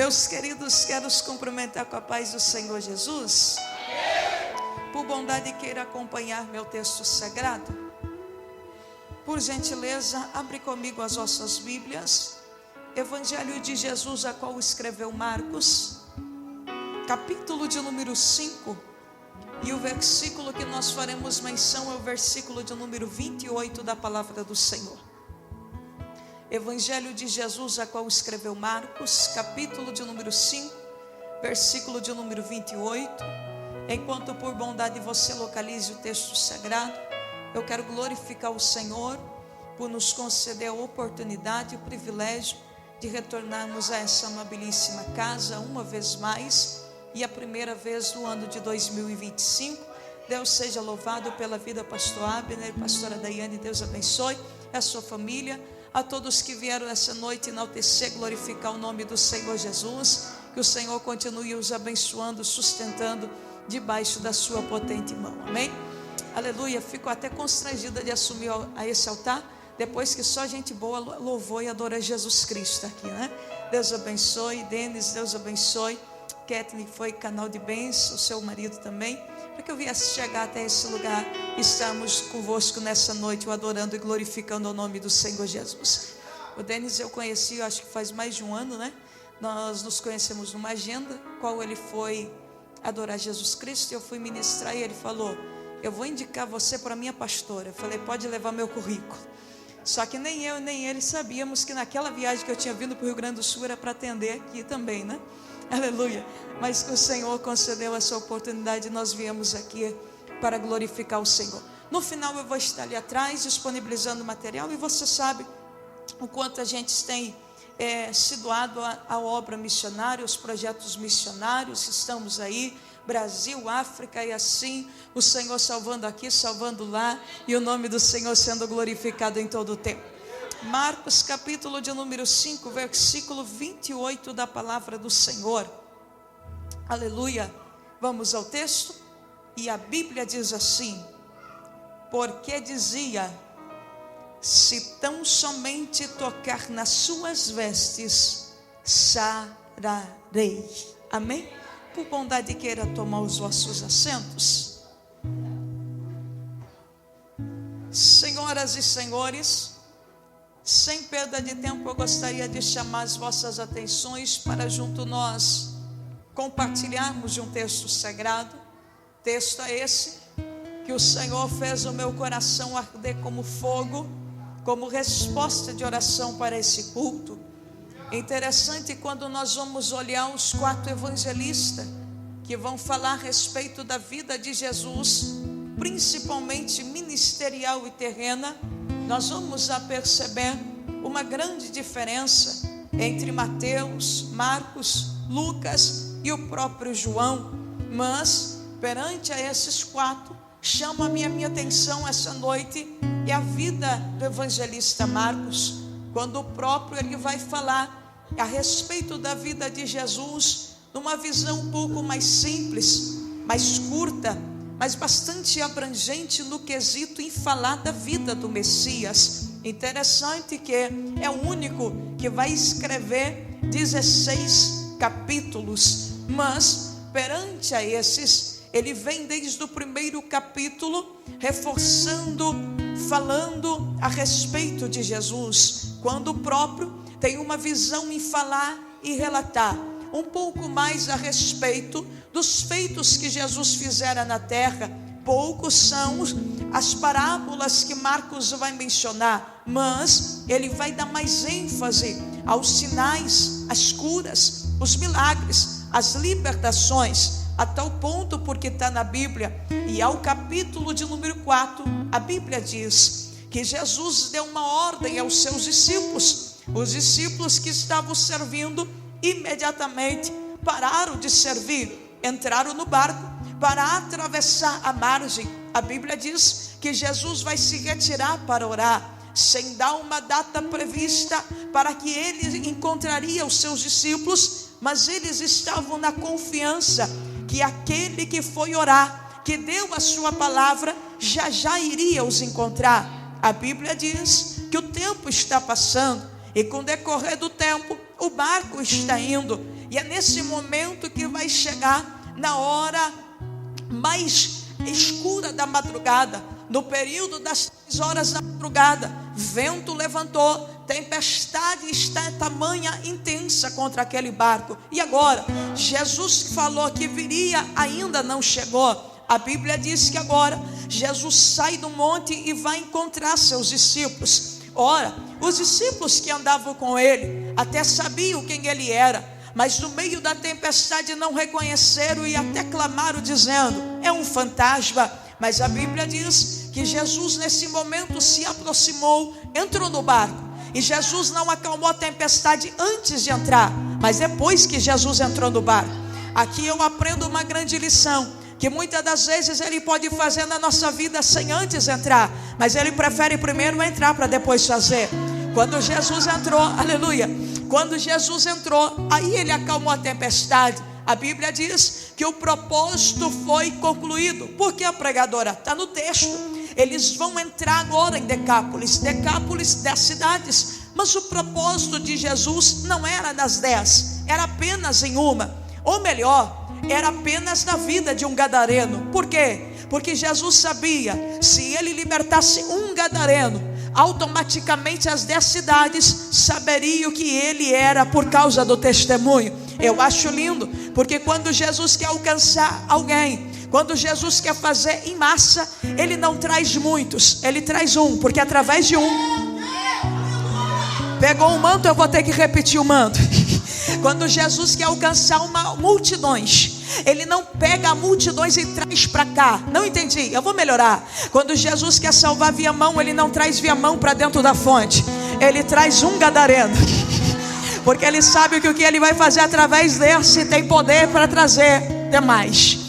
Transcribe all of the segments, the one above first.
Meus queridos, quero os cumprimentar com a paz do Senhor Jesus. Por bondade, queira acompanhar meu texto sagrado. Por gentileza, abre comigo as vossas Bíblias. Evangelho de Jesus, a qual escreveu Marcos, capítulo de número 5. E o versículo que nós faremos menção é o versículo de número 28 da palavra do Senhor. Evangelho de Jesus, a qual escreveu Marcos, capítulo de número 5, versículo de número 28. Enquanto por bondade você localize o texto sagrado, eu quero glorificar o Senhor por nos conceder a oportunidade e o privilégio de retornarmos a essa amabilíssima casa uma vez mais, e a primeira vez do ano de 2025. Deus seja louvado pela vida pastor Abner, pastora Daiane, Deus abençoe a sua família, a todos que vieram essa noite enaltecer, glorificar o nome do Senhor Jesus. Que o Senhor continue os abençoando, sustentando debaixo da sua potente mão, amém? Aleluia. Fico até constrangida de assumir a esse altar, depois que só gente boa louvou e adora Jesus Cristo aqui, né? Deus abençoe. Denis, Deus abençoe. Kathleen, foi canal de bênção, o seu marido também, para que eu viesse chegar até esse lugar e estarmos convosco nessa noite, o adorando e glorificando o nome do Senhor Jesus. O Denis eu conheci, acho que faz mais de um ano, né? Nós nos conhecemos numa agenda, qual ele foi adorar Jesus Cristo, e eu fui ministrar, e ele falou: eu vou indicar você para minha pastora. Eu falei: pode levar meu currículo. Só que nem eu nem ele sabíamos que naquela viagem que eu tinha vindo para o Rio Grande do Sul era para atender aqui também, né? Aleluia. Mas que o Senhor concedeu essa oportunidade, nós viemos aqui para glorificar o Senhor. No final eu vou estar ali atrás disponibilizando material, e você sabe o quanto a gente tem se doado à obra missionária, os projetos missionários. Estamos aí, Brasil, África, e assim o Senhor salvando aqui, salvando lá, e o nome do Senhor sendo glorificado em todo o tempo. Marcos capítulo de número 5, versículo 28 da palavra do Senhor. Aleluia. Vamos ao texto. E a Bíblia diz assim: porque dizia: se tão somente tocar nas suas vestes, sararei. Amém? Por bondade queira tomar os vossos assentos. Senhoras e senhores, sem perda de tempo, eu gostaria de chamar as vossas atenções para junto nós compartilharmos de um texto sagrado. Texto é esse que o Senhor fez o meu coração arder como fogo, como resposta de oração para esse culto. É interessante quando nós vamos olhar os 4 evangelistas que vão falar a respeito da vida de Jesus, principalmente ministerial e terrena, nós vamos a perceber uma grande diferença entre Mateus, Marcos, Lucas e o próprio João. Mas perante a esses 4, chama a minha atenção essa noite é a vida do evangelista Marcos, quando o próprio ele vai falar a respeito da vida de Jesus numa visão um pouco mais simples, mais curta, mas bastante abrangente no quesito em falar da vida do Messias. Interessante que é o único que vai escrever 16 capítulos, mas perante a esses, ele vem desde o primeiro capítulo reforçando, falando a respeito de Jesus, quando o próprio tem uma visão em falar e relatar um pouco mais a respeito dos feitos que Jesus fizera na terra. Poucos são as parábolas que Marcos vai mencionar, mas ele vai dar mais ênfase aos sinais, às curas, os milagres, as libertações, a tal ponto, porque está na Bíblia, e ao capítulo de número 4, a Bíblia diz que Jesus deu uma ordem aos seus discípulos. Os discípulos que estavam servindo imediatamente pararam de servir, entraram no barco para atravessar a margem. A Bíblia diz que Jesus vai se retirar para orar, sem dar uma data prevista para que ele encontraria os seus discípulos, mas eles estavam na confiança que aquele que foi orar, que deu a sua palavra, já iria os encontrar. A Bíblia diz que o tempo está passando, e com o decorrer do tempo, o barco está indo, E é nesse momento que vai chegar na hora mais escura da madrugada, no período das 6 horas da madrugada. Vento levantou, tempestade está tamanha intensa contra aquele barco. E agora, Jesus falou que viria, ainda não chegou. A Bíblia diz que agora Jesus sai do monte e vai encontrar seus discípulos. Ora, os discípulos que andavam com ele até sabiam quem ele era, mas no meio da tempestade não reconheceram e até clamaram dizendo: é um fantasma. Mas a Bíblia diz que Jesus nesse momento se aproximou, entrou no barco. E Jesus não acalmou a tempestade antes de entrar, mas depois que Jesus entrou no barco. Aqui eu aprendo uma grande lição, que muitas das vezes Ele pode fazer na nossa vida sem antes entrar, mas Ele prefere primeiro entrar para depois fazer. Quando Jesus entrou, aleluia, quando Jesus entrou, aí Ele acalmou a tempestade. A Bíblia diz que o propósito foi concluído. Por que, a pregadora? Está no texto. Eles vão entrar agora em Decápolis 10 cidades. Mas o propósito de Jesus não era das 10, era apenas em uma. Ou melhor, era apenas na vida de um gadareno. Por quê? Porque Jesus sabia, se Ele libertasse um gadareno, automaticamente as 10 cidades saberiam que Ele era, por causa do testemunho. Eu acho lindo, porque quando Jesus quer alcançar alguém, quando Jesus quer fazer em massa, Ele não traz muitos, Ele traz um, porque através de um, pegou um manto, eu vou ter que repetir o manto. Quando Jesus quer alcançar multidões, Ele não pega multidões e traz para cá. Não entendi, eu vou melhorar. Quando Jesus quer salvar Viamão, Ele não traz Viamão para dentro da fonte, Ele traz um gadareno, porque Ele sabe que o que Ele vai fazer através desse tem poder para trazer demais.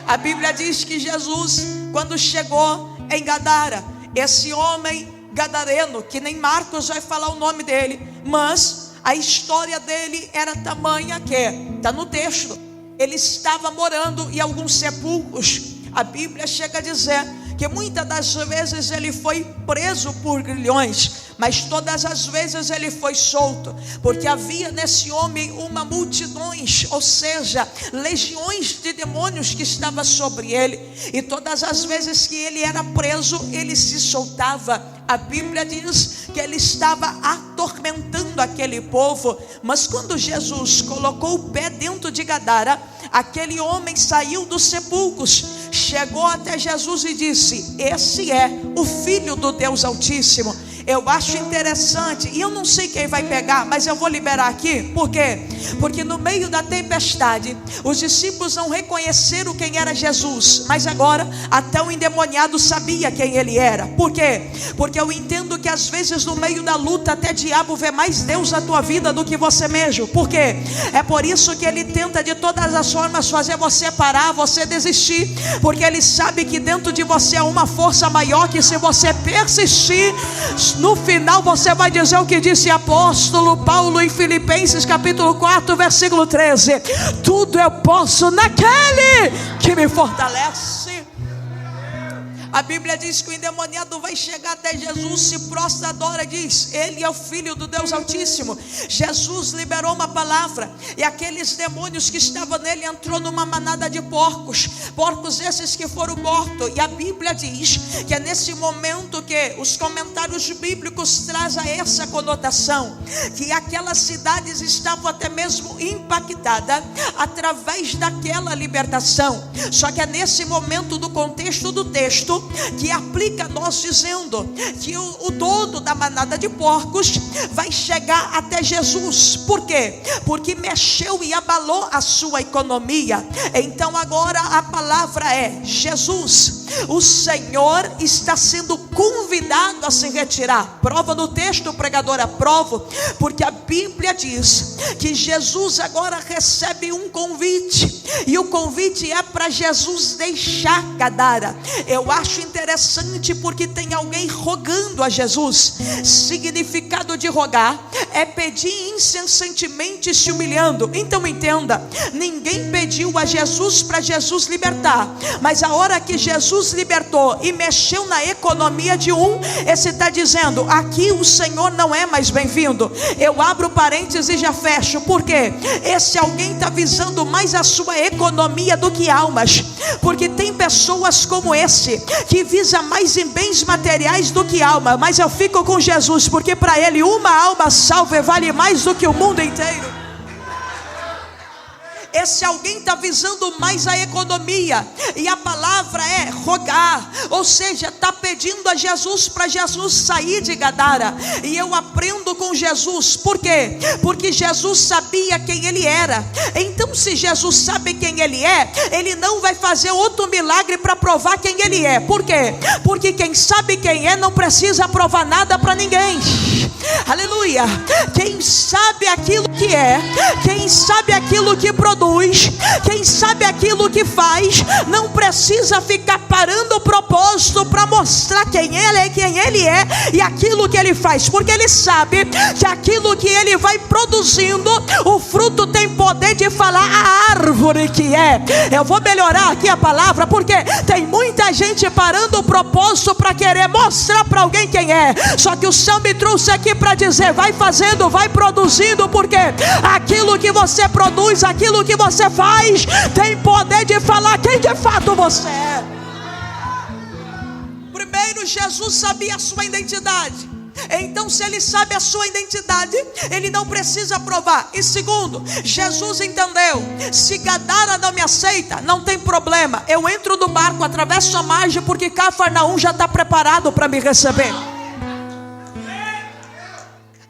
A Bíblia diz que Jesus, quando chegou em Gadara, esse homem gadareno, que nem Marcos vai falar o nome dele, mas a história dele era tamanha que, está no texto, ele estava morando em alguns sepulcros. A Bíblia chega a dizer que muitas das vezes ele foi preso por grilhões, mas todas as vezes ele foi solto, porque havia nesse homem uma multidões, ou seja, legiões de demônios que estavam sobre ele, e todas as vezes que ele era preso, ele se soltava. A Bíblia diz que ele estava atormentando aquele povo, mas quando Jesus colocou o pé dentro de Gadara, aquele homem saiu dos sepulcros, chegou até Jesus e disse: esse é o Filho do Deus Altíssimo. Eu acho interessante, e eu não sei quem vai pegar, mas eu vou liberar aqui. Por quê? Porque no meio da tempestade, os discípulos não reconheceram quem era Jesus, mas agora até o endemoniado sabia quem ele era. Por quê? Porque eu entendo que às vezes no meio da luta, até diabo vê mais Deus na tua vida do que você mesmo. Por quê? É por isso que ele tenta de todas as formas fazer você parar, você desistir, porque ele sabe que dentro de você há uma força maior, que se você persistir, no final você vai dizer o que disse apóstolo Paulo em Filipenses capítulo 4 versículo 13: tudo eu posso naquele que me fortalece. A Bíblia diz que o endemoniado vai chegar até Jesus, se prostra, adora, diz: ele é o Filho do Deus Altíssimo. Jesus liberou uma palavra, e aqueles demônios que estavam nele entrou numa manada de porcos esses que foram mortos. E a Bíblia diz que é nesse momento que os comentários bíblicos trazem essa conotação, que aquelas cidades estavam até mesmo impactadas através daquela libertação. Só que é nesse momento do contexto do texto que aplica a nós, dizendo que o dono da manada de porcos vai chegar até Jesus. Por quê? Porque mexeu e abalou a sua economia. Então agora a palavra é: Jesus, o Senhor está sendo convidado a se retirar. Prova no texto, pregadora, prova, porque a Bíblia diz que Jesus agora recebe um convite, e o convite é para Jesus deixar Gadara. Eu acho acho interessante porque tem alguém rogando a Jesus. Significado de rogar é pedir incessantemente, se humilhando. Então entenda, ninguém pediu a Jesus para Jesus libertar, mas a hora que Jesus libertou e mexeu na economia de esse está dizendo, aqui o Senhor não é mais bem-vindo. Eu abro parênteses e já fecho, porque esse alguém está visando mais a sua economia do que almas, porque tem pessoas como esse, que visa mais em bens materiais do que alma. Mas eu fico com Jesus, porque para ele uma alma salva vale mais do que o mundo inteiro. Esse alguém está visando mais a economia, e a palavra é rogar, ou seja, está pedindo a Jesus para Jesus sair de Gadara. E eu aprendo com Jesus, por quê? Porque Jesus sabia quem ele era. Então se Jesus sabe quem ele é, ele não vai fazer outro milagre para provar quem ele é. Por quê? Porque quem sabe quem é não precisa provar nada para ninguém. Aleluia. Quem sabe aquilo que é, quem sabe aquilo que produz, quem sabe aquilo que faz, não precisa ficar parando o propósito para mostrar quem ele é e aquilo que ele faz, porque ele sabe que aquilo que ele vai produzindo, o fruto tem poder de falar a árvore que é. Eu vou melhorar aqui a palavra, porque tem muita gente parando o propósito para querer mostrar para alguém quem é. Só que o céu me trouxe aqui para dizer, vai fazendo, vai produzindo, porque aquilo que você produz, aquilo que você faz, tem poder de falar quem de fato você é. Primeiro, Jesus sabia a sua identidade. Então se ele sabe a sua identidade, ele não precisa provar. E segundo, Jesus entendeu, se Gadara não me aceita, não tem problema, eu entro no barco, atravesso a margem, porque Cafarnaum já está preparado para me receber.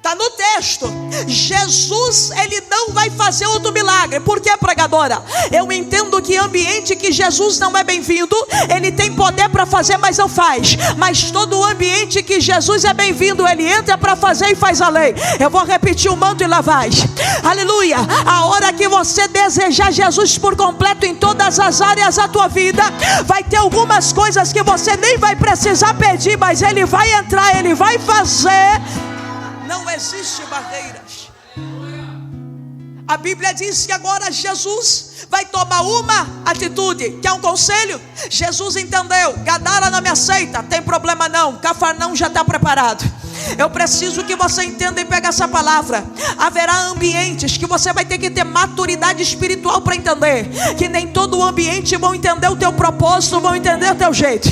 Está no texto. Jesus, ele não vai fazer outro milagre. Por que, pregadora? Eu entendo que ambiente que Jesus não é bem-vindo, ele tem poder para fazer, mas não faz. Mas todo ambiente que Jesus é bem-vindo, ele entra para fazer e faz a lei. Eu vou repetir o manto e lavagem. Aleluia. A hora que você desejar Jesus por completo em todas as áreas da tua vida, vai ter algumas coisas que você nem vai precisar pedir, mas ele vai entrar, ele vai fazer. Não existe barreiras. A Bíblia diz que agora Jesus vai tomar uma atitude. Quer um conselho? Jesus entendeu, Gadara não me aceita, tem problema não, Cafarnaum já está preparado. Eu preciso que você entenda e pegue essa palavra. Haverá ambientes que você vai ter que ter maturidade espiritual para entender que nem todo ambiente vão entender o teu propósito, vão entender o teu jeito.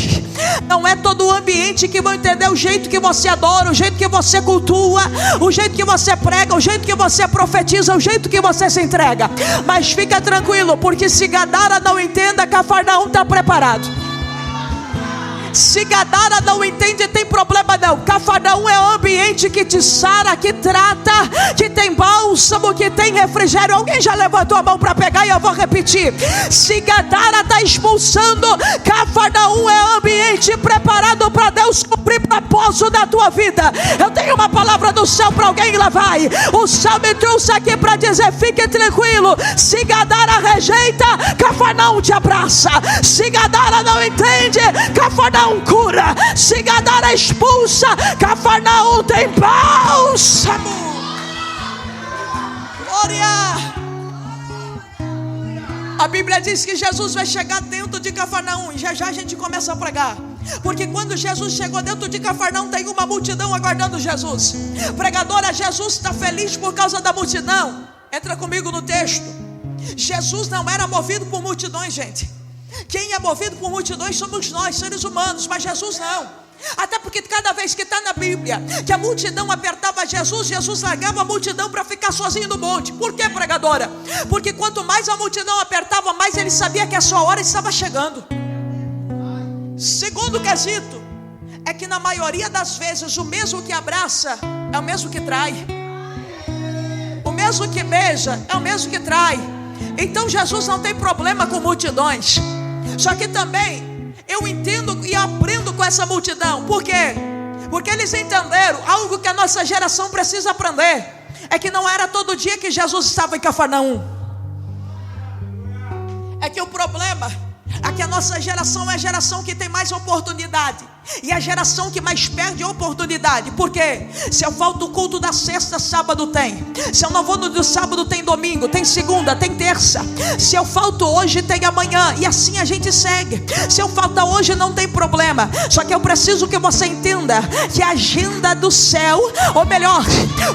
Não é todo ambiente que vão entender o jeito que você adora, o jeito que você cultua, o jeito que você prega, o jeito que você profetiza, o jeito que você se entrega. Mas fica tranquilo, porque se Gadara não entenda, Cafarnaum está preparado. Se Gadara não entende, tem problema não. Cafarnaum é um ambiente que te sara, que trata, que tem bálsamo, que tem refrigério. Alguém já levantou a mão para pegar e eu vou repetir. Se Gadara está expulsando, Cafarnaum é um ambiente preparado para Deus cumprir propósito da tua vida. Eu tenho uma palavra do céu para alguém e lá vai. O céu me trouxe aqui para dizer, fique tranquilo. Se Gadara rejeita, Cafarnaum te abraça. Se Gadara não entende, Cafarnaum cura. Se Gadara expulsa, Cafarnaum tem bálsamo. Glória. A Bíblia diz que Jesus vai chegar dentro de Cafarnaum, e já já a gente começa a pregar. Porque quando Jesus chegou dentro de Cafarnaum, tem uma multidão aguardando Jesus. Pregadora, Jesus está feliz por causa da multidão. Entra comigo no texto. Jesus não era movido por multidões, gente. Quem é movido por multidões somos nós, seres humanos, mas Jesus não. Até porque cada vez que está na Bíblia que a multidão apertava Jesus, Jesus largava a multidão para ficar sozinho no monte. Por que, pregadora? Porque quanto mais a multidão apertava, mais ele sabia que a sua hora estava chegando. Segundo quesito é que na maioria das vezes o mesmo que abraça é o mesmo que trai. O mesmo que beija é o mesmo que trai. Então Jesus não tem problema com multidões. Só que também eu entendo e aprendo com essa multidão. Por quê? Porque eles entenderam algo que a nossa geração precisa aprender. É que não era todo dia que Jesus estava em Cafarnaum. É que o problema Aqui a nossa geração é a geração que tem mais oportunidade e a geração que mais perde oportunidade. Por quê? Se eu falto o culto da sexta, sábado tem. Se eu não vou no do sábado, tem domingo, tem segunda, tem terça. Se eu falto hoje, tem amanhã. E assim a gente segue. Se eu faltar hoje, não tem problema. Só que eu preciso que você entenda que a agenda do céu, ou melhor,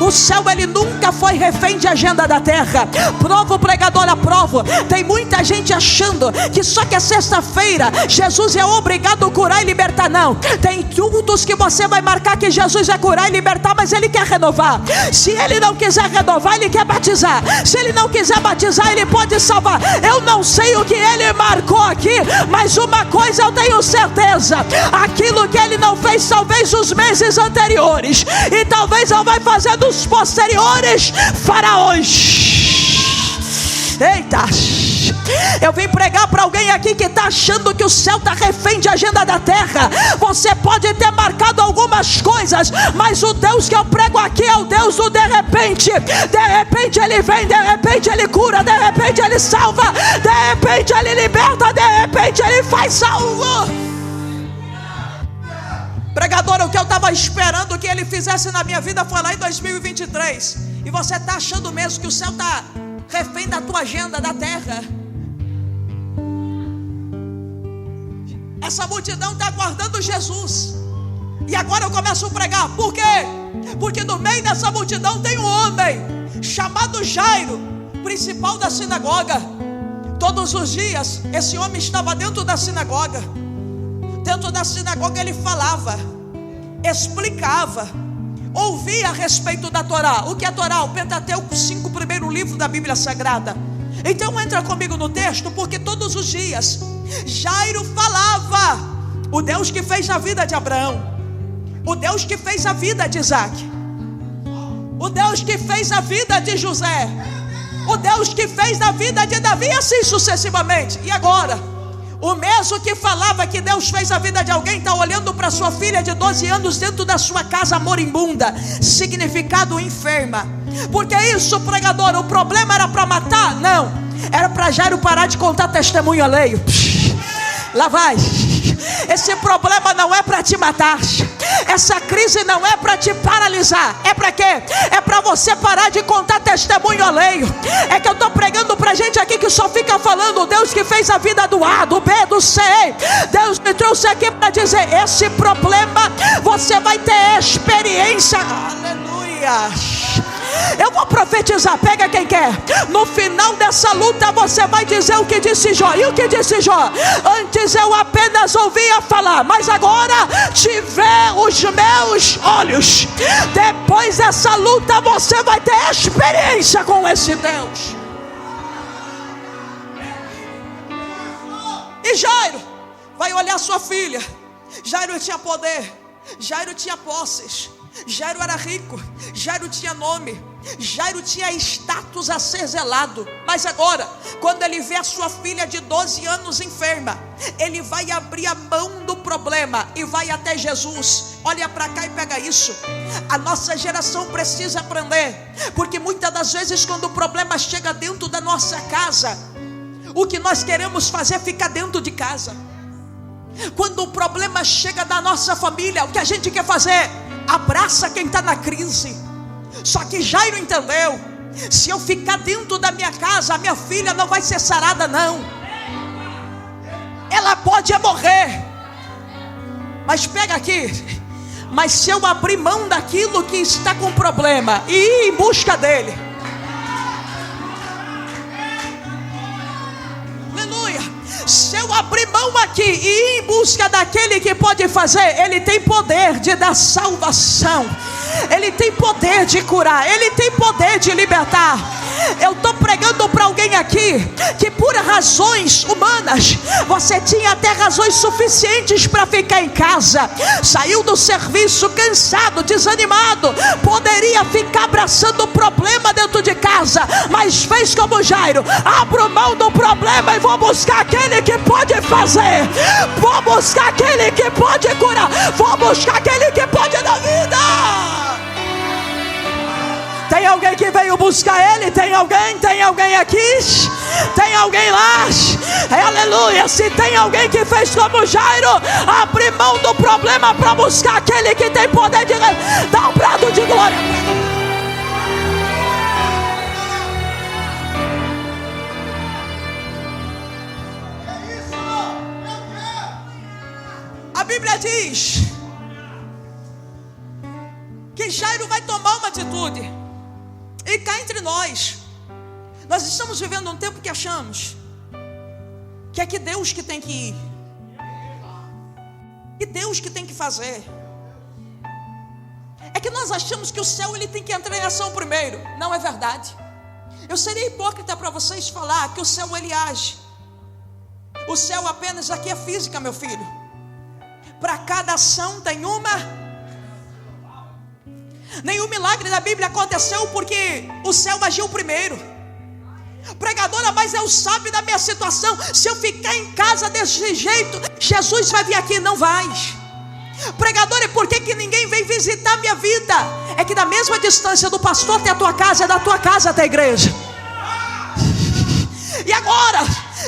o céu ele nunca foi refém de agenda da terra. Provo, pregador, aprovo. Tem muita gente achando que só que é sexta-feira Jesus é obrigado a curar e libertar. Não. Tem cultos que você vai marcar que Jesus vai curar e libertar, mas ele quer renovar. Se ele não quiser renovar, ele quer batizar. Se ele não quiser batizar, ele pode salvar. Eu não sei o que ele marcou aqui, mas uma coisa eu tenho certeza: aquilo que ele não fez talvez os meses anteriores, e talvez não vai fazer nos posteriores, fará hoje. Eita! Eu vim pregar para alguém aqui que está achando que o céu está refém de agenda da terra. Você pode ter marcado algumas coisas, mas o Deus que eu prego aqui é o Deus do de repente. De repente ele vem, de repente ele cura, de repente ele salva, de repente ele liberta, de repente ele faz algo. Pregador, o que eu estava esperando que ele fizesse na minha vida foi lá em 2023. E você está achando mesmo que o céu está refém da tua agenda da terra? Essa multidão está aguardando Jesus. E agora eu começo a pregar. Por quê? Porque no meio dessa multidão tem um homem chamado Jairo, principal da sinagoga. Todos os dias esse homem estava dentro da sinagoga. Dentro da sinagoga ele falava, explicava, ouvia a respeito da Torá. O que é a Torá? O Pentateuco, 5 primeiros livros da Bíblia Sagrada. Então entra comigo no texto, porque todos os dias Jairo falava: o Deus que fez a vida de Abraão, o Deus que fez a vida de Isaac, o Deus que fez a vida de José, o Deus que fez a vida de Davi, e assim sucessivamente. E agora, o mesmo que falava que Deus fez a vida de alguém está olhando para sua filha de 12 anos dentro da sua casa moribunda, significado enferma. Porque isso, pregador, o problema era para matar? Não, era para Jairo parar de contar testemunho alheio. Lá vai. Esse problema não é para te matar. Essa crise não é para te paralisar. É para quê? É para você parar de contar testemunho alheio. É que eu estou pregando para gente aqui que só fica falando o Deus que fez a vida do A, do B, do C. Deus me trouxe aqui para dizer: esse problema você vai ter experiência. Aleluia. Eu vou profetizar, pega quem quer. No final dessa luta você vai dizer o que disse Jó. E o que disse Jó? Antes eu apenas ouvia falar, mas agora te vê os meus olhos. Depois dessa luta você vai ter experiência com esse Deus. E Jairo vai olhar sua filha. Jairo tinha poder, Jairo tinha posses, Jairo era rico, Jairo tinha nome, Jairo tinha status a ser zelado. Mas agora, quando ele vê a sua filha de 12 anos enferma, ele vai abrir a mão do problema e vai até Jesus. Olha para cá e pega isso. A nossa geração precisa aprender, porque muitas das vezes quando o problema chega dentro da nossa casa, o que nós queremos fazer é ficar dentro de casa. Quando o problema chega da nossa família, o que a gente quer fazer? Abraça quem está na crise. Só que Jairo entendeu: se eu ficar dentro da minha casa, a minha filha não vai ser sarada não. Ela pode morrer. Mas pega aqui. Mas se eu abrir mão daquilo que está com problema e ir em busca dele, se eu abrir mão aqui e ir em busca daquele que pode fazer, ele tem poder de dar salvação, ele tem poder de curar, ele tem poder de libertar. Eu estou pregando para alguém aqui que por razões humanas, você tinha até razões suficientes para ficar em casa, saiu do serviço cansado, desanimado, poderia ficar abraçando o problema dentro de casa, mas fez como Jairo: abro mão do problema e vou buscar aquele que pode fazer, vou buscar aquele que pode curar, vou buscar aquele que pode dar vida. Tem alguém que veio buscar Ele? Tem alguém aqui? Tem alguém lá? Aleluia. Se tem alguém que fez como Jairo, abre mão do problema para buscar aquele que tem poder de dar um brado de glória. A Bíblia diz que Jairo vai tomar uma atitude. E cá entre nós estamos vivendo um tempo que achamos que é que Deus que tem que ir, que Deus que tem que fazer. É que nós achamos que o céu ele tem que entrar em ação primeiro. Não é verdade. Eu seria hipócrita para vocês falar que o céu ele age. O céu apenas aqui é física, meu filho. Para cada ação tem nenhum milagre da Bíblia aconteceu porque o céu agiu primeiro. Pregadora, mas eu sabe da minha situação. Se eu ficar em casa desse jeito, Jesus vai vir aqui. Não vai. Pregadora, por que ninguém vem visitar minha vida? É que da mesma distância do pastor até a tua casa, é da tua casa até a igreja. E agora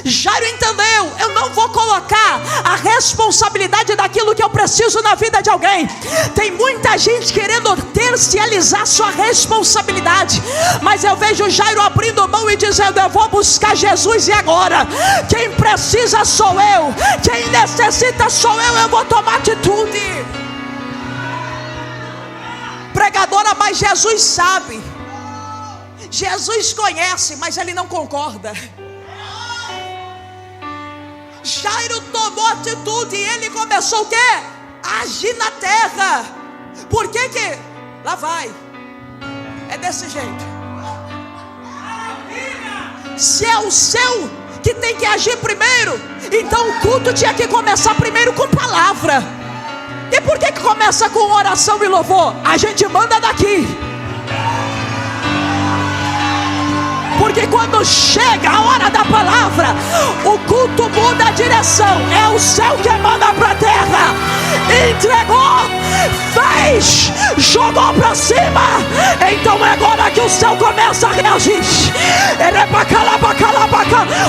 Jairo entendeu: eu não vou colocar a responsabilidade daquilo que eu preciso na vida de alguém. Tem muita gente querendo tercializar sua responsabilidade, mas eu vejo Jairo abrindo mão e dizendo: eu vou buscar Jesus. E agora quem precisa sou eu, quem necessita sou eu vou tomar atitude. Pregadora, mas Jesus sabe, Jesus conhece, mas ele não concorda. Jairo tomou atitude e ele começou o quê? A agir na terra. Por que que? Lá vai. É desse jeito. Se é o seu que tem que agir primeiro, então o culto tinha que começar primeiro com palavra. E por que começa com oração e louvor? A gente manda daqui. Porque quando chega a hora da palavra, o culto muda a direção. É o céu que manda para a terra. Entregou, fez, jogou para cima. Então é agora que o céu começa a reagir.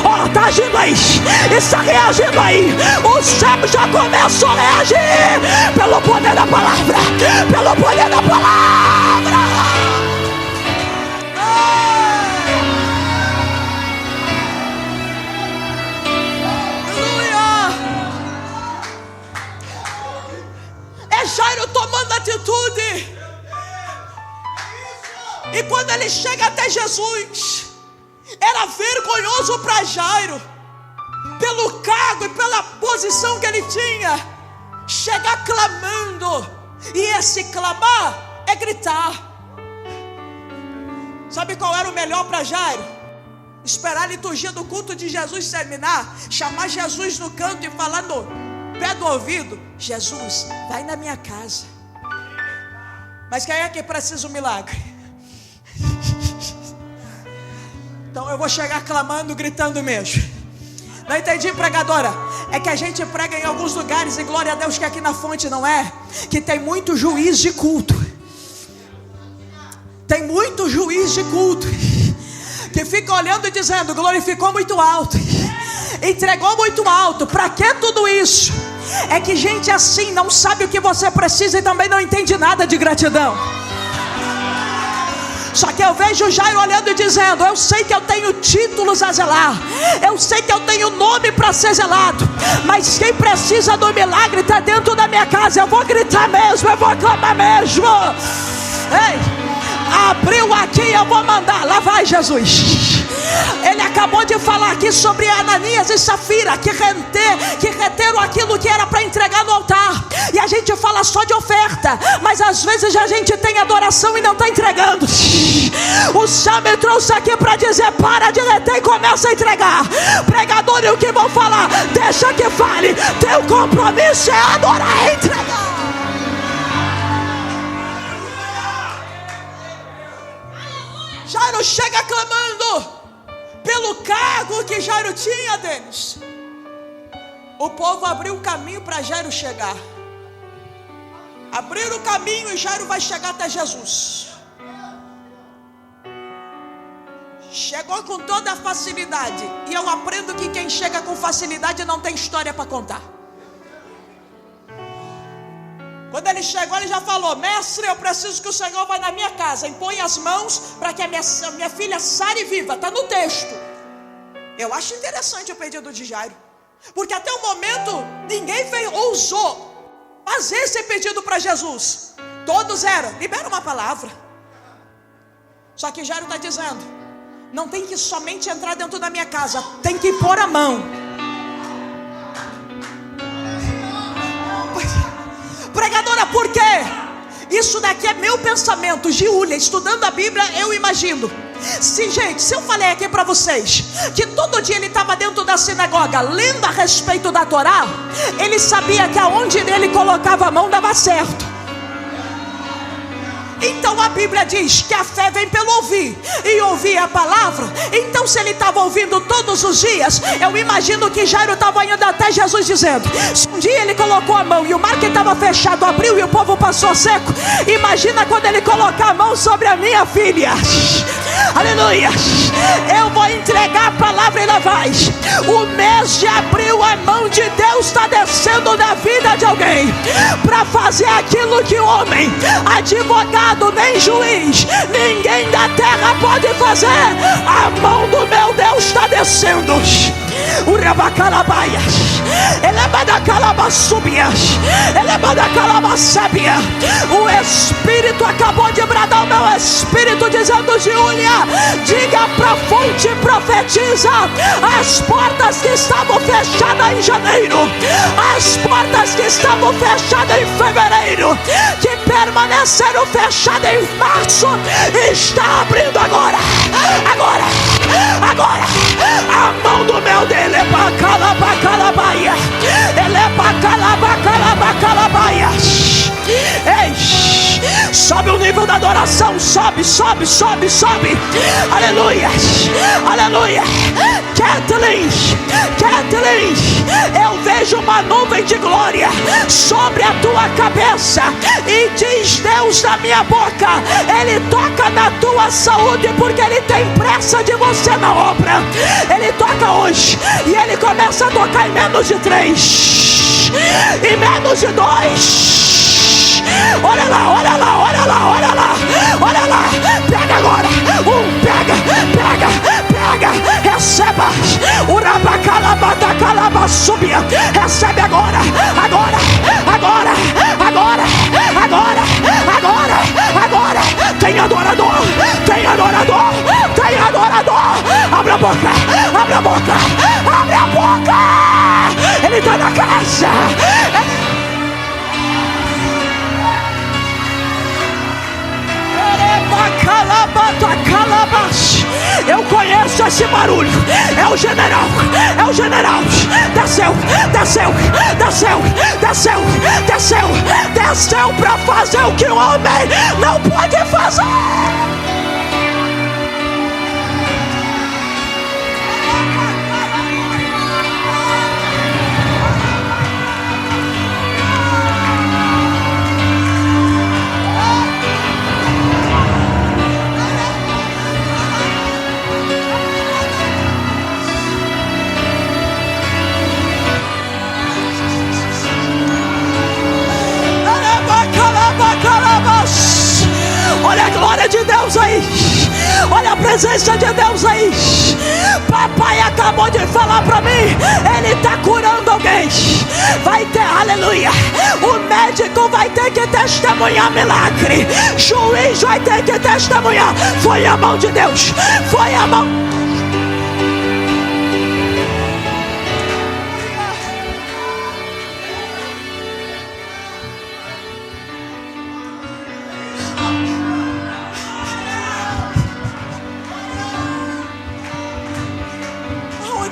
Ó, está agindo aí, está reagindo aí. O céu já começou a reagir pelo poder da palavra, pelo poder da palavra. Jairo tomando atitude. E quando ele chega até Jesus, era vergonhoso para Jairo, pelo cargo e pela posição que ele tinha, chegar clamando. E esse clamar é gritar. Sabe qual era o melhor para Jairo? Esperar a liturgia do culto de Jesus terminar, chamar Jesus no canto e falar no pé do ouvido: Jesus, vai na minha casa. Mas quem é que precisa um milagre? Então eu vou chegar clamando, gritando mesmo. Não entendi, pregadora? É que a gente prega em alguns lugares, e glória a Deus que aqui na fonte não é, que tem muito juiz de culto. Tem muito juiz de culto que fica olhando e dizendo: glorificou muito alto, entregou muito alto. Para que tudo isso? É que gente assim não sabe o que você precisa e também não entende nada de gratidão. Só que eu vejo Jairo olhando e dizendo: eu sei que eu tenho títulos a zelar, eu sei que eu tenho nome para ser zelado, mas quem precisa do milagre está dentro da minha casa. Eu vou gritar mesmo, eu vou clamar mesmo. Ei, abriu aqui, eu vou mandar. Lá vai Jesus. Ele acabou de falar aqui sobre Ananias e Safira, que reteram aquilo que era para entregar no altar. E a gente fala só de oferta, mas às vezes a gente tem adoração e não está entregando. O céu me trouxe aqui para dizer: para de reter e começa a entregar. Pregador, e o que vão falar? Deixa que fale. Teu compromisso é adorar e entregar. Jairo chega clamando pelo cargo que Jairo tinha deles. O povo abriu o caminho para Jairo chegar. Abriram o caminho e Jairo vai chegar até Jesus. Chegou com toda a facilidade. E eu aprendo que quem chega com facilidade não tem história para contar. Quando ele chegou, ele já falou: mestre, eu preciso que o Senhor vá na minha casa, impõe as mãos para que a minha filha sare viva. Está no texto. Eu acho interessante o pedido de Jairo, porque até o momento ninguém ousou fazer esse pedido para Jesus. Todos eram: libera uma palavra. Só que Jairo está dizendo: não tem que somente entrar dentro da minha casa, tem que pôr a mão. Pregadora, por quê? Isso daqui é meu pensamento, Giulia, estudando a Bíblia, eu imagino. Se eu falei aqui para vocês que todo dia ele estava dentro da sinagoga lendo a respeito da Torá, ele sabia que aonde ele colocava a mão dava certo. Então a Bíblia diz que a fé vem pelo ouvir, e ouvir a palavra. Então se ele estava ouvindo todos os dias, eu imagino que Jairo estava indo até Jesus dizendo: se um dia ele colocou a mão e o mar que estava fechado abriu e o povo passou seco, imagina quando ele colocar a mão sobre a minha filha. Aleluia. Eu vou entregar a palavra e lá vai. O mês de abril, a mão de Deus está descendo na vida de alguém para fazer aquilo que homem, advogado, nem juiz, ninguém da terra pode fazer. A mão do meu Deus está descendo. O rabacalabaias, elevada calabassubias, elevada calabassábia. O Espírito acabou de bradar o meu espírito, dizendo: Giulia, diga para a fonte, profetiza. As portas que estavam fechadas em janeiro, as portas que estavam fechadas em fevereiro, que permaneceram fechadas em março, está abrindo agora. Agora, a mão do meu Deus, ele é para calabacalabaia, ele é para calabacalabaia. Ei, sobe o nível da adoração, sobe. Aleluia. Kathleen, eu vejo uma nuvem de glória sobre a tua cabeça, e diz Deus na minha boca: ele toca na tua saúde, porque ele tem pressa de você na obra. Ele toca hoje, e ele começa a tocar em menos de 3, em menos de 2. Olha lá. Pega agora. Pega. Receba. Urabacalabatakalabasubia. Recebe agora. Tem adorador. Abre a boca. Ele está na casa. Eu conheço esse barulho. É o general. Desceu para fazer o que o homem não pode fazer. Olha a glória de Deus aí. Olha a presença de Deus aí. Papai acabou de falar para mim, ele está curando alguém. Vai ter, aleluia. O médico vai ter que testemunhar milagre. Juiz vai ter que testemunhar. Foi a mão de Deus. Foi a mão.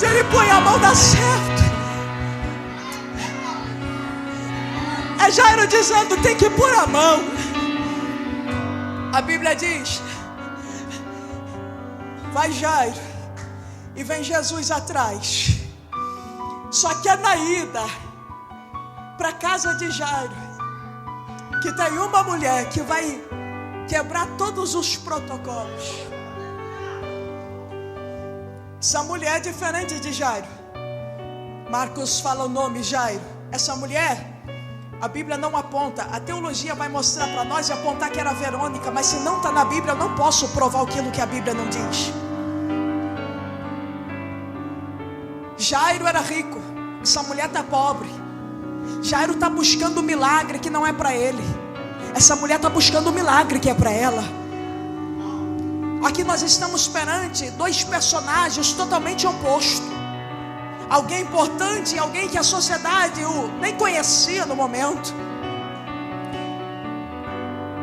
Ele põe a mão, dá certo. É Jairo dizendo: tem que pôr a mão. A Bíblia diz: vai Jairo, e vem Jesus atrás. Só que é na ida para a casa de Jairo que tem uma mulher que vai quebrar todos os protocolos. Essa mulher é diferente de Jairo. Marcos fala o nome Jairo. Essa mulher, a Bíblia não aponta. A teologia vai mostrar para nós e apontar que era Verônica. Mas se não está na Bíblia, eu não posso provar aquilo que a Bíblia não diz. Jairo era rico. Essa mulher está pobre. Jairo está buscando um milagre que não é para ele. Essa mulher está buscando um milagre que é para ela. Aqui nós estamos perante dois personagens totalmente opostos. Alguém importante e alguém que a sociedade nem conhecia no momento.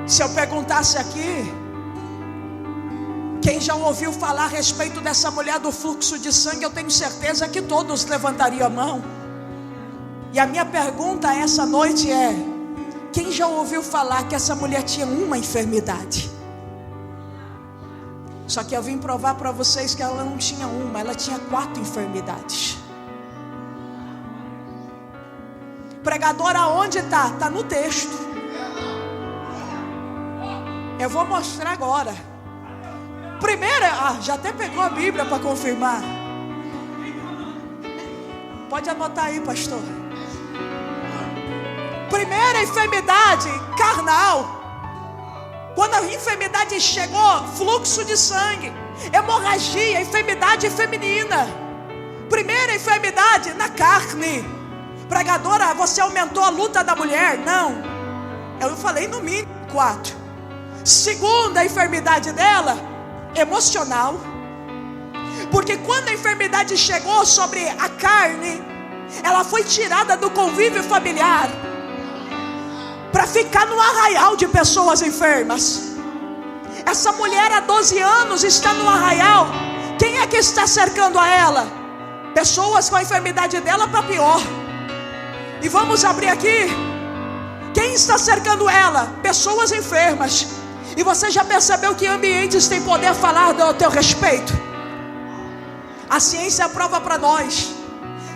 Se eu perguntasse aqui, quem já ouviu falar a respeito dessa mulher do fluxo de sangue, eu tenho certeza que todos levantariam a mão. E a minha pergunta essa noite é: quem já ouviu falar que essa mulher tinha uma enfermidade? Só que eu vim provar para vocês que ela não tinha uma, ela tinha 4 enfermidades. Pregador, aonde está? Está no texto. Eu vou mostrar agora. Primeiro, já até pegou a Bíblia para confirmar. Pode anotar aí, pastor. Primeira enfermidade carnal. Quando a enfermidade chegou, fluxo de sangue, hemorragia, enfermidade feminina. Primeira enfermidade na carne. Pregadora, você aumentou a luta da mulher? Não, eu falei no mínimo 4. Segunda enfermidade dela, emocional. Porque quando a enfermidade chegou sobre a carne, ela foi tirada do convívio familiar para ficar no arraial de pessoas enfermas. Essa mulher há 12 anos está no arraial. Quem é que está cercando a ela? Pessoas com a enfermidade dela para pior. E vamos abrir aqui. Quem está cercando ela? Pessoas enfermas. E você já percebeu que ambientes têm poder a falar do teu respeito? A ciência prova para nós.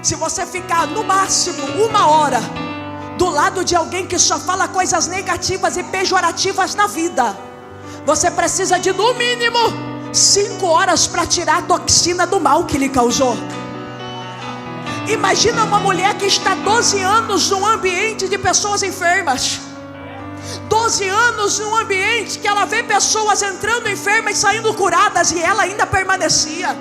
Se você ficar no máximo 1 hora do lado de alguém que só fala coisas negativas e pejorativas na vida, você precisa de no mínimo 5 horas para tirar a toxina do mal que lhe causou. Imagina uma mulher que está 12 anos num ambiente de pessoas enfermas. 12 anos num ambiente que ela vê pessoas entrando enfermas e saindo curadas, e ela ainda permanecia.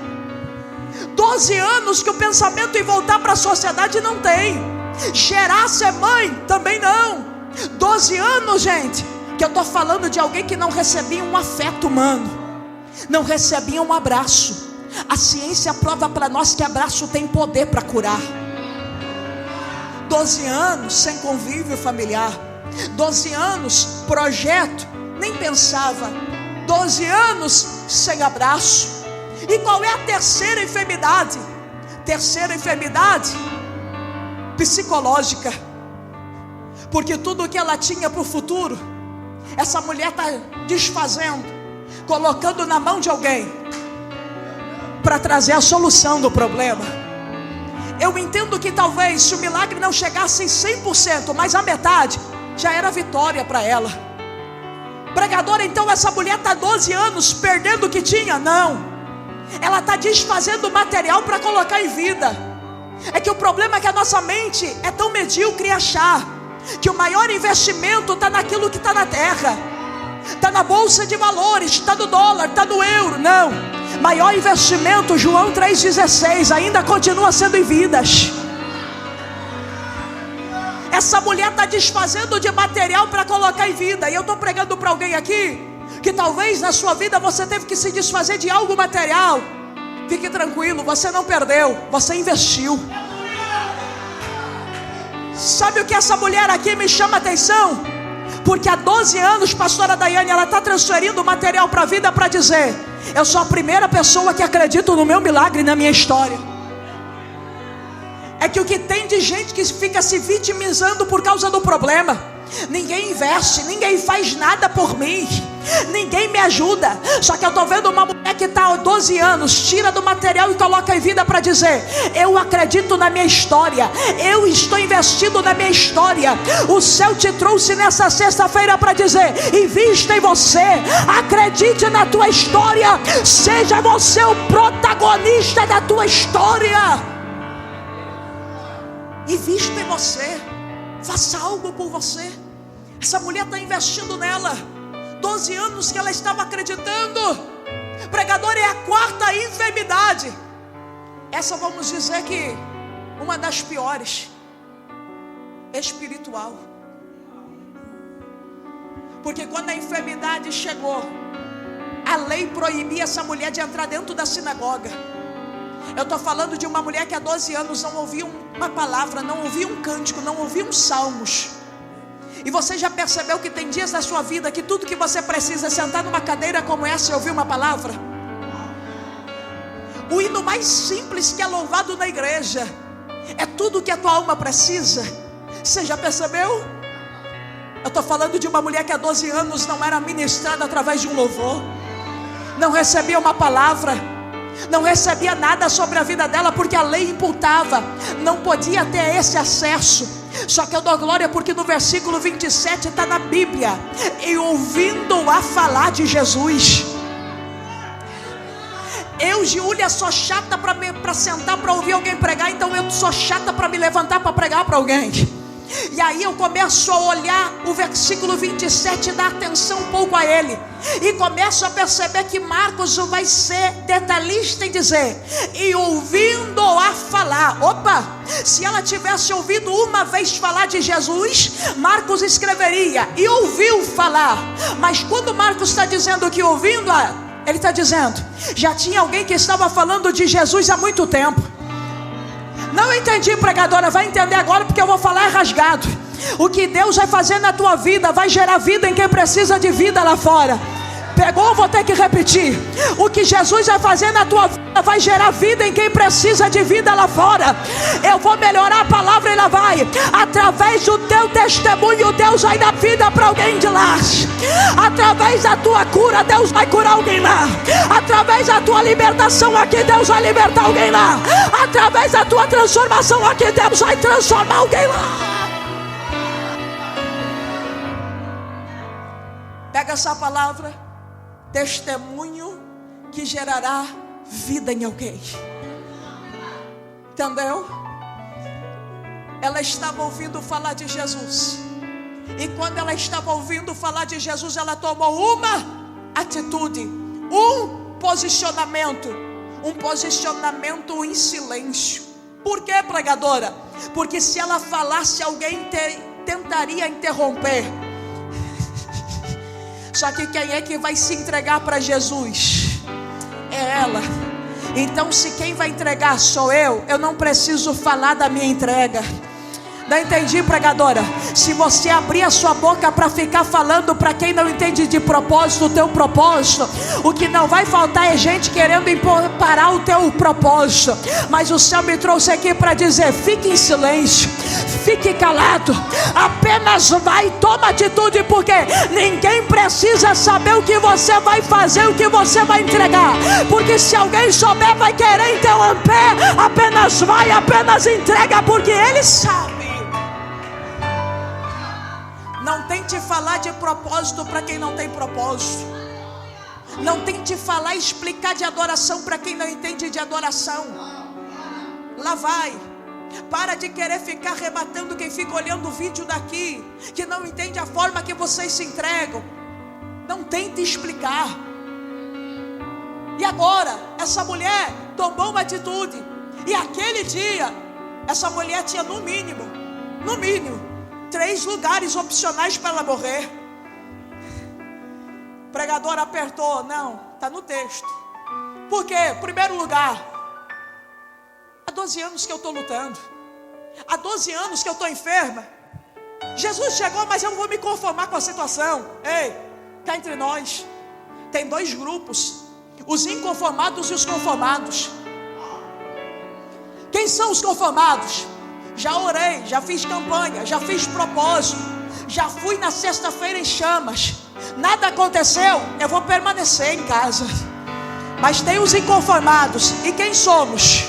12 anos que o pensamento em voltar para a sociedade não tem. Gerar, ser mãe, também não. 12 anos, gente, que eu estou falando de alguém que não recebia um afeto humano, não recebia um abraço. A ciência prova para nós que abraço tem poder para curar. 12 anos sem convívio familiar. 12 anos, projeto, nem pensava. 12 anos sem abraço. E qual é a terceira enfermidade? Terceira enfermidade psicológica. Porque tudo que ela tinha para o futuro, essa mulher está desfazendo, colocando na mão de alguém para trazer a solução do problema. Eu entendo que talvez se o milagre não chegasse em 100%, mas a metade já era vitória para ela. Pregadora, então essa mulher está 12 anos perdendo o que tinha? Não, ela está desfazendo o material para colocar em vida. É que o problema é que a nossa mente é tão medíocre em achar que o maior investimento está naquilo que está na terra, está na bolsa de valores, está no dólar, está no euro. Não, maior investimento, João 3,16, ainda continua sendo em vidas. Essa mulher está desfazendo de material para colocar em vida. E eu estou pregando para alguém aqui que talvez na sua vida você teve que se desfazer de algo material. Fique tranquilo, você não perdeu, você investiu. Sabe o que essa mulher aqui me chama a atenção? Porque há 12 anos, pastora Daiane, ela está transferindo o material para a vida para dizer: eu sou a primeira pessoa que acredito no meu milagre, na minha história. É que o que tem de gente que fica se vitimizando por causa do problema. Ninguém investe, ninguém faz nada por mim, ninguém me ajuda. Só que eu estou vendo uma mulher mulher que está há 12 anos, tira do material e coloca em vida para dizer: eu acredito na minha história, eu estou investindo na minha história. O céu te trouxe nessa sexta-feira para dizer: invista em você, acredite na tua história, seja você o protagonista da tua história. Invista em você, faça algo por você. Essa mulher está investindo nela. 12 anos que ela estava acreditando. Pregador, é a 4ª enfermidade. Essa vamos dizer que uma das piores. Espiritual. Porque quando a enfermidade chegou, a lei proibia essa mulher de entrar dentro da sinagoga. Eu estou falando de uma mulher que há 12 anos não ouvia uma palavra, não ouvia um cântico, não ouvia uns salmos. E você já percebeu que tem dias na sua vida que tudo que você precisa é sentar numa cadeira como essa e ouvir uma palavra? O hino mais simples que é louvado na igreja é tudo que a tua alma precisa. Você já percebeu? Eu estou falando de uma mulher que há 12 anos não era ministrada através de um louvor, não recebia uma palavra, não recebia nada sobre a vida dela, porque a lei imputava, não podia ter esse acesso. Só que eu dou glória porque no versículo 27 está na Bíblia: e ouvindo-a falar de Jesus. Eu, Giulia, sou chata para sentar para ouvir alguém pregar, então eu sou chata para me levantar para pregar para alguém. E aí eu começo a olhar o versículo 27 e dar atenção um pouco a ele, e começo a perceber que Marcos vai ser detalhista em dizer: e ouvindo-a falar. Opa, se ela tivesse ouvido uma vez falar de Jesus, Marcos escreveria: e ouviu falar. Mas quando Marcos está dizendo que ouvindo-a, ele está dizendo: já tinha alguém que estava falando de Jesus há muito tempo. Não entendi, pregadora, vai entender agora, porque eu vou falar rasgado. O que Deus vai fazer na tua vida vai gerar vida em quem precisa de vida lá fora. Pegou? Vou ter que repetir. O que Jesus vai fazer na tua vida vai gerar vida em quem precisa de vida lá fora. Eu vou melhorar a palavra e ela vai. Através do teu testemunho, Deus vai dar vida para alguém de lá. Através da tua cura, Deus vai curar alguém lá. Através da tua libertação aqui, Deus vai libertar alguém lá. Através da tua transformação aqui, Deus vai transformar alguém lá. Pega essa palavra: testemunho que gerará vida em alguém. Entendeu? Ela estava ouvindo falar de Jesus, e quando ela estava ouvindo falar de Jesus, ela tomou uma atitude, um posicionamento em silêncio. Por quê, pregadora? Porque se ela falasse, alguém tentaria interromper. Só que quem é que vai se entregar para Jesus? É ela. Então, se quem vai entregar sou eu não preciso falar da minha entrega. Não entendi, pregadora? Se você abrir a sua boca para ficar falando para quem não entende de propósito, o teu propósito, o que não vai faltar é gente querendo parar o teu propósito. Mas o céu me trouxe aqui para dizer: fique em silêncio, fique calado, apenas vai, toma atitude, porque ninguém precisa saber o que você vai fazer, o que você vai entregar, porque se alguém souber vai querer interromper. Apenas vai, apenas entrega, porque ele sabe. Não tente falar de propósito para quem não tem propósito. Não tente falar e explicar de adoração para quem não entende de adoração. Lá vai. Para de querer ficar rebatendo quem fica olhando o vídeo daqui, que não entende a forma que vocês se entregam. Não tente explicar. E agora, essa mulher tomou uma atitude. E aquele dia, essa mulher tinha no mínimo 3 lugares opcionais para ela morrer. O pregador apertou: não, está no texto. Por quê? Primeiro lugar, há 12 anos que eu estou lutando, há 12 anos que eu estou enferma. Jesus chegou, mas eu não vou me conformar com a situação. Ei, cá entre nós tem 2 grupos: os inconformados e os conformados. Quem são os conformados? Já orei, já fiz campanha, já fiz propósito, já fui na sexta-feira em chamas, nada aconteceu, eu vou permanecer em casa. Mas tem os inconformados. E quem somos?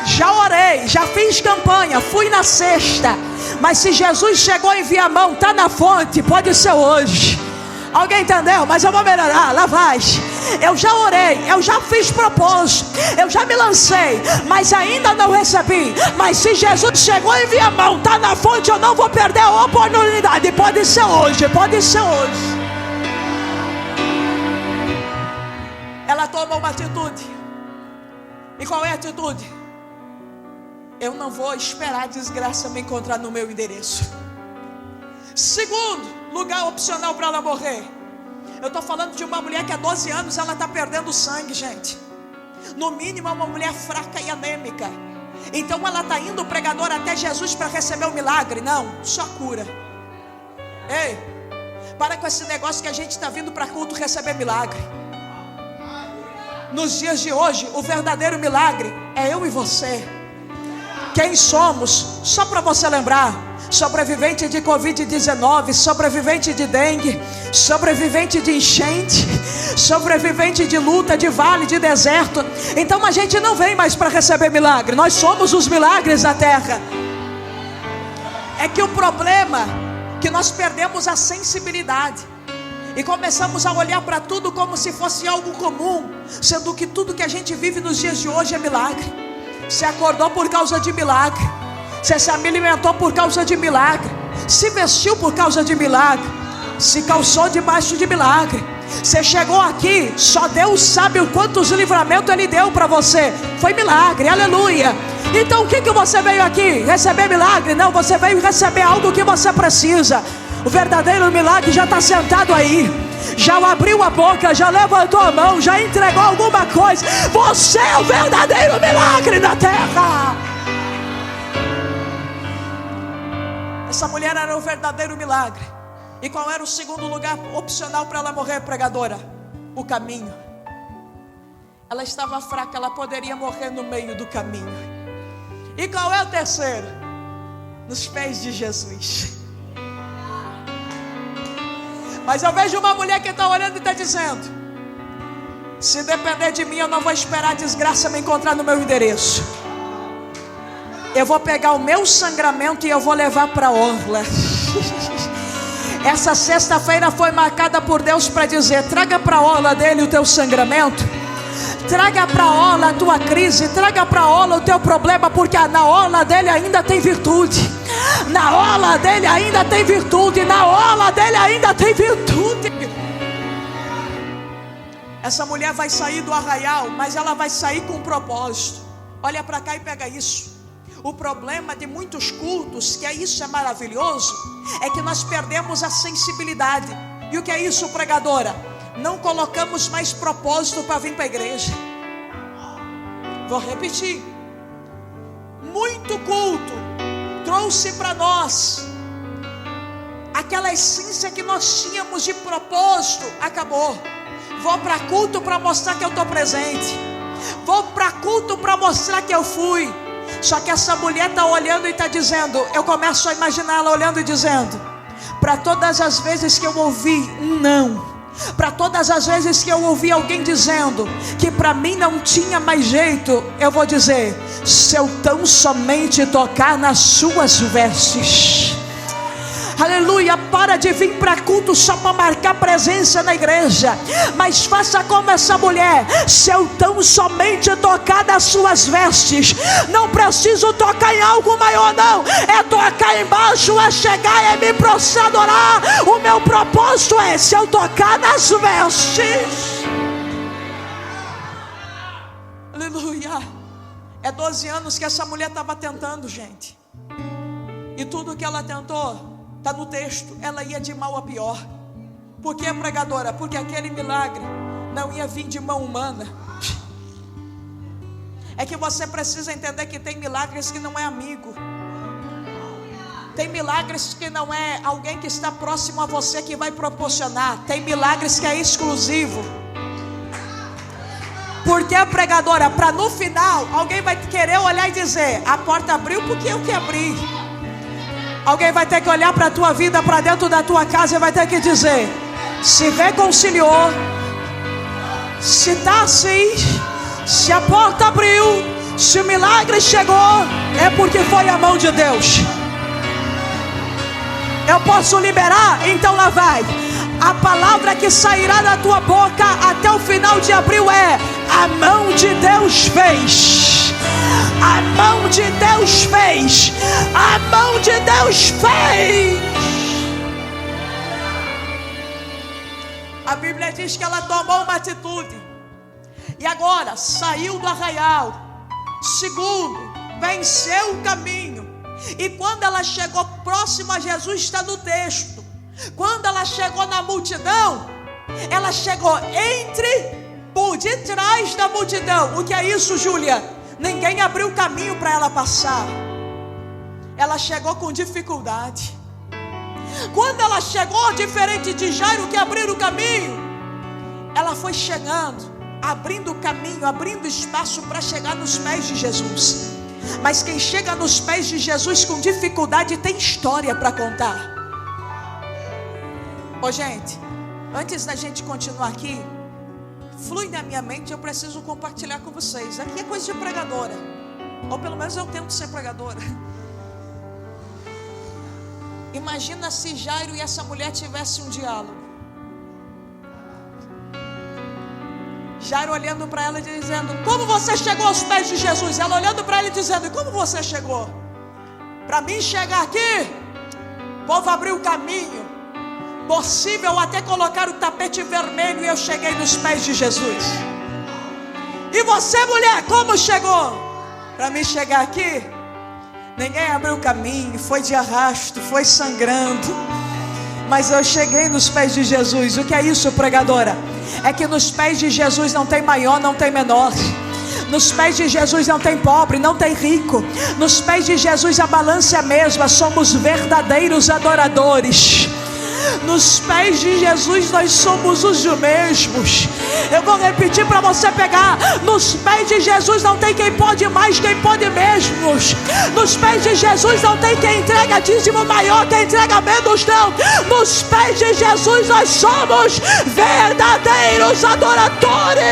Já orei, já fiz campanha, fui na sexta. Mas se Jesus chegou em Viamão, está na fonte, pode ser hoje. Alguém entendeu? Mas eu vou melhorar, lá vai. Eu já orei, eu já fiz propósito, eu já me lancei, mas ainda não recebi. Mas se Jesus chegou em Viamão, está na fonte, eu não vou perder a oportunidade. Pode ser hoje, pode ser hoje. Ela toma uma atitude. E qual é a atitude? Eu não vou esperar a desgraça me encontrar no meu endereço. Segundo lugar opcional para ela morrer. Eu estou falando de uma mulher que há 12 anos ela está perdendo sangue, gente. No mínimo é uma mulher fraca e anêmica. Então ela está indo, pregador, até Jesus para receber o milagre. Não, só cura. Ei, para com esse negócio que a gente está vindo para culto receber milagre. Nos dias de hoje, o verdadeiro milagre é eu e você. Quem somos? Só para você lembrar: sobrevivente de Covid-19, sobrevivente de dengue, sobrevivente de enchente, sobrevivente de luta, de vale, de deserto. Então a gente não vem mais para receber milagre. Nós somos os milagres da terra. É que o problema é que nós perdemos a sensibilidade e começamos a olhar para tudo como se fosse algo comum, sendo que tudo que a gente vive nos dias de hoje é milagre. Você acordou por causa de milagre. Você se alimentou por causa de milagre. Se vestiu por causa de milagre. Se calçou debaixo de milagre. Você chegou aqui, só Deus sabe o quantos livramentos Ele deu para você. Foi milagre, aleluia. Então o que você veio aqui? Receber milagre? Não, você veio receber algo que você precisa. O verdadeiro milagre já está sentado aí. Já abriu a boca, já levantou a mão, já entregou alguma coisa. Você é o verdadeiro milagre da terra. Essa mulher era o verdadeiro milagre. E qual era o segundo lugar opcional para ela morrer, pregadora? O caminho. Ela estava fraca, ela poderia morrer no meio do caminho. E qual é o terceiro? Nos pés de Jesus. Mas eu vejo uma mulher que está olhando e está dizendo: se depender de mim, eu não vou esperar a desgraça me encontrar no meu endereço. Eu vou pegar o meu sangramento e eu vou levar para a orla. Essa sexta-feira foi marcada por Deus para dizer: traga para a orla dele o teu sangramento. Traga para a orla a tua crise. Traga para a orla o teu problema, porque na orla dele ainda tem virtude. Na orla dele ainda tem virtude. Na orla dele ainda tem virtude. Essa mulher vai sair do arraial, mas ela vai sair com um propósito. Olha para cá e pega isso. O problema de muitos cultos, que é isso, é maravilhoso, é que nós perdemos a sensibilidade. E o que é isso, pregadora? Não colocamos mais propósito para vir para a igreja. Vou repetir. Muito culto trouxe para nós aquela essência que nós tínhamos de propósito. Acabou. Vou para culto para mostrar que eu estou presente. Vou para culto para mostrar que eu fui. Só que essa mulher está olhando e está dizendo, eu começo a imaginar ela olhando e dizendo: para todas as vezes que eu ouvi um não, para todas as vezes que eu ouvi alguém dizendo que para mim não tinha mais jeito, eu vou dizer: se eu tão somente tocar nas suas vestes. Aleluia. Para de vir para culto só para marcar presença na igreja, mas faça como essa mulher: se eu tão somente tocar nas suas vestes. Não preciso tocar em algo maior, não. É tocar embaixo, é chegar, é me prostrar, adorar. O meu propósito é: se eu tocar nas vestes. Aleluia. É 12 anos que essa mulher estava tentando, gente. E tudo que ela tentou está no texto, ela ia de mal a pior. Por que, pregadora? Porque aquele milagre não ia vir de mão humana. É que você precisa entender que tem milagres que não é amigo. Tem milagres que não é alguém que está próximo a você que vai proporcionar. Tem milagres que é exclusivo. Por que, pregadora? Para no final alguém vai querer olhar e dizer: a porta abriu porque eu que abri. Alguém vai ter que olhar para a tua vida, para dentro da tua casa, e vai ter que dizer: se reconciliou. Se está assim, se a porta abriu, se o milagre chegou, é porque foi a mão de Deus. Eu posso liberar? Então lá vai. A palavra que sairá da tua boca até o final de abril é: a mão de Deus fez. A mão de Deus fez. A mão de Deus fez. A Bíblia diz que ela tomou uma atitude. E agora saiu do arraial. Segundo, venceu o caminho. E quando ela chegou próximo a Jesus, está no texto. Quando ela chegou na multidão, ela chegou por detrás da multidão. O que é isso, Júlia? Ninguém abriu caminho para ela passar. Ela chegou com dificuldade. Quando ela chegou, diferente de Jairo que abriu o caminho, ela foi chegando, abrindo o caminho, abrindo espaço para chegar nos pés de Jesus. Mas quem chega nos pés de Jesus com dificuldade tem história para contar. Ô gente, antes da gente continuar aqui, flui na minha mente, eu preciso compartilhar com vocês. Aqui é coisa de pregadora, ou pelo menos eu tento ser pregadora. Imagina se Jairo e essa mulher tivessem um diálogo. Jairo olhando para ela e dizendo: como você chegou aos pés de Jesus? Ela olhando para ele e dizendo: e como você chegou? Para mim chegar aqui, o povo abriu o caminho. Possível até colocar o tapete vermelho e eu cheguei nos pés de Jesus. E você, mulher, como chegou? Para mim chegar aqui, ninguém abriu o caminho, foi de arrasto, foi sangrando, mas eu cheguei nos pés de Jesus. O que é isso, pregadora? É que nos pés de Jesus não tem maior, não tem menor. Nos pés de Jesus não tem pobre, não tem rico. Nos pés de Jesus a balança é a mesma. Somos verdadeiros adoradores. Nos pés de Jesus nós somos os mesmos. Eu vou repetir para você pegar. Nos pés de Jesus não tem quem pode mais, quem pode menos. Nos pés de Jesus não tem quem entrega dízimo maior, quem entrega menos, não. Nos pés de Jesus nós somos verdadeiros adoradores.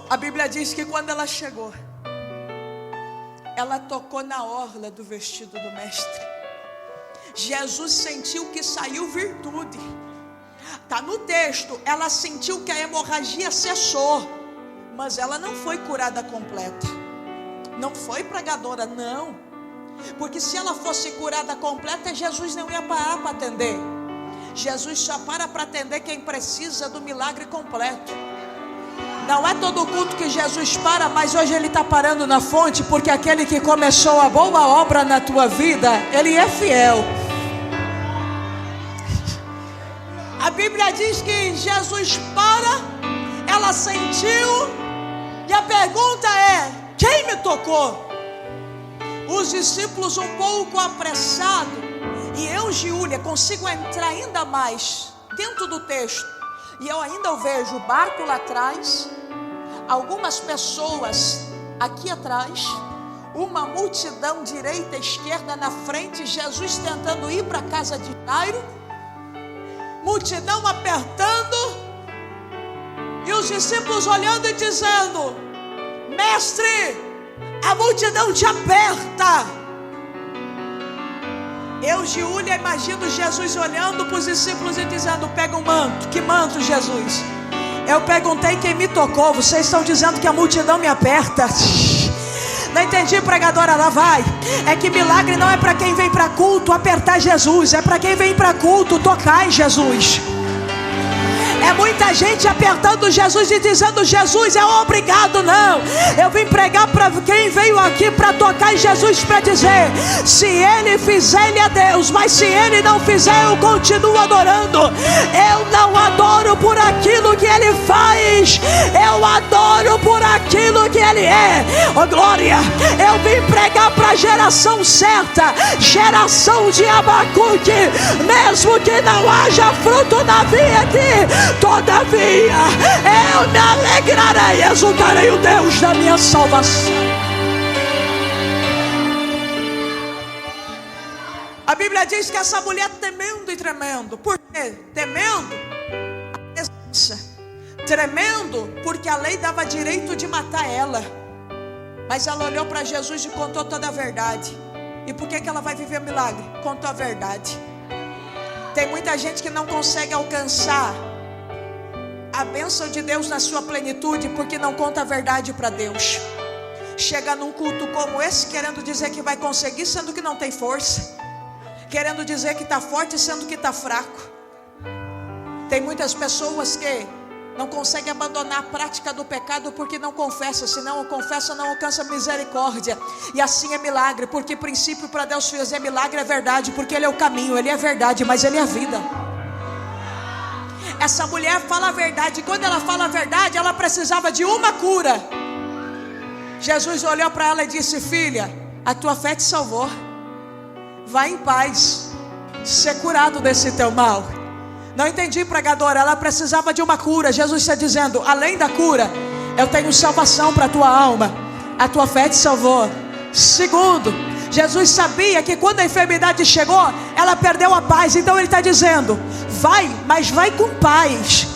A Bíblia diz que quando ela chegou, ela tocou na orla do vestido do mestre. Jesus sentiu que saiu virtude. Está no texto. Ela sentiu que a hemorragia cessou, mas ela não foi curada completa. Não foi pregadora, não. Porque se ela fosse curada completa, Jesus não ia parar para atender. Jesus só para atender quem precisa do milagre completo. Não é todo culto que Jesus para, mas hoje Ele está parando na fonte, porque aquele que começou a boa obra na tua vida, Ele é fiel. A Bíblia diz que Jesus para, ela sentiu, e a pergunta é: quem me tocou? Os discípulos um pouco apressados, e eu, Giulia, consigo entrar ainda mais dentro do texto, e eu ainda vejo o barco lá atrás, algumas pessoas aqui atrás, uma multidão direita e esquerda na frente, Jesus tentando ir para a casa de Jairo, multidão apertando, e os discípulos olhando e dizendo: mestre, a multidão te aperta. Eu, Giulia, imagino Jesus olhando para os discípulos e dizendo: pega um manto. Que manto, Jesus? Eu perguntei quem me tocou. Vocês estão dizendo que a multidão me aperta. Não entendi, pregadora, lá vai. É que milagre não é para quem vem para culto apertar Jesus, é para quem vem para culto tocar em Jesus. É muita gente apertando Jesus e dizendo: Jesus é obrigado. Não, eu vim pregar para quem veio aqui para tocar em Jesus, para dizer: se Ele fizer, Ele é Deus, mas se Ele não fizer, eu continuo adorando. Eu não adoro por aquilo que Ele faz, eu adoro por aquilo que Ele é. Oh glória, eu vim pregar para a geração certa, geração de Abacuque. Mesmo que não haja fruto na vida, todavia eu me alegrarei e exultarei o Deus da minha salvação. A Bíblia diz que essa mulher temendo e tremendo. Por quê? Temendo a presença. Tremendo porque a lei dava direito de matar ela. Mas ela olhou para Jesus e contou toda a verdade. E por que ela vai viver milagre? Contou a verdade. Tem muita gente que não consegue alcançar a bênção de Deus na sua plenitude porque não conta a verdade para Deus. Chega num culto como esse querendo dizer que vai conseguir, sendo que não tem força. Querendo dizer que está forte, sendo que está fraco. Tem muitas pessoas que não conseguem abandonar a prática do pecado porque não confessa. Se não confessa, não alcança misericórdia. E assim é milagre, porque princípio para Deus fazer milagre é verdade, porque Ele é o caminho, Ele é a verdade, mas Ele é a vida. Essa mulher fala a verdade. E quando ela fala a verdade, ela precisava de uma cura. Jesus olhou para ela e disse: filha, a tua fé te salvou. Vai em paz, ser curado desse teu mal. Não entendi, pregadora. Ela precisava de uma cura. Jesus está dizendo: além da cura, eu tenho salvação para a tua alma. A tua fé te salvou. Segundo, Jesus sabia que quando a enfermidade chegou, ela perdeu a paz. Então Ele está dizendo: vai, mas vai com paz.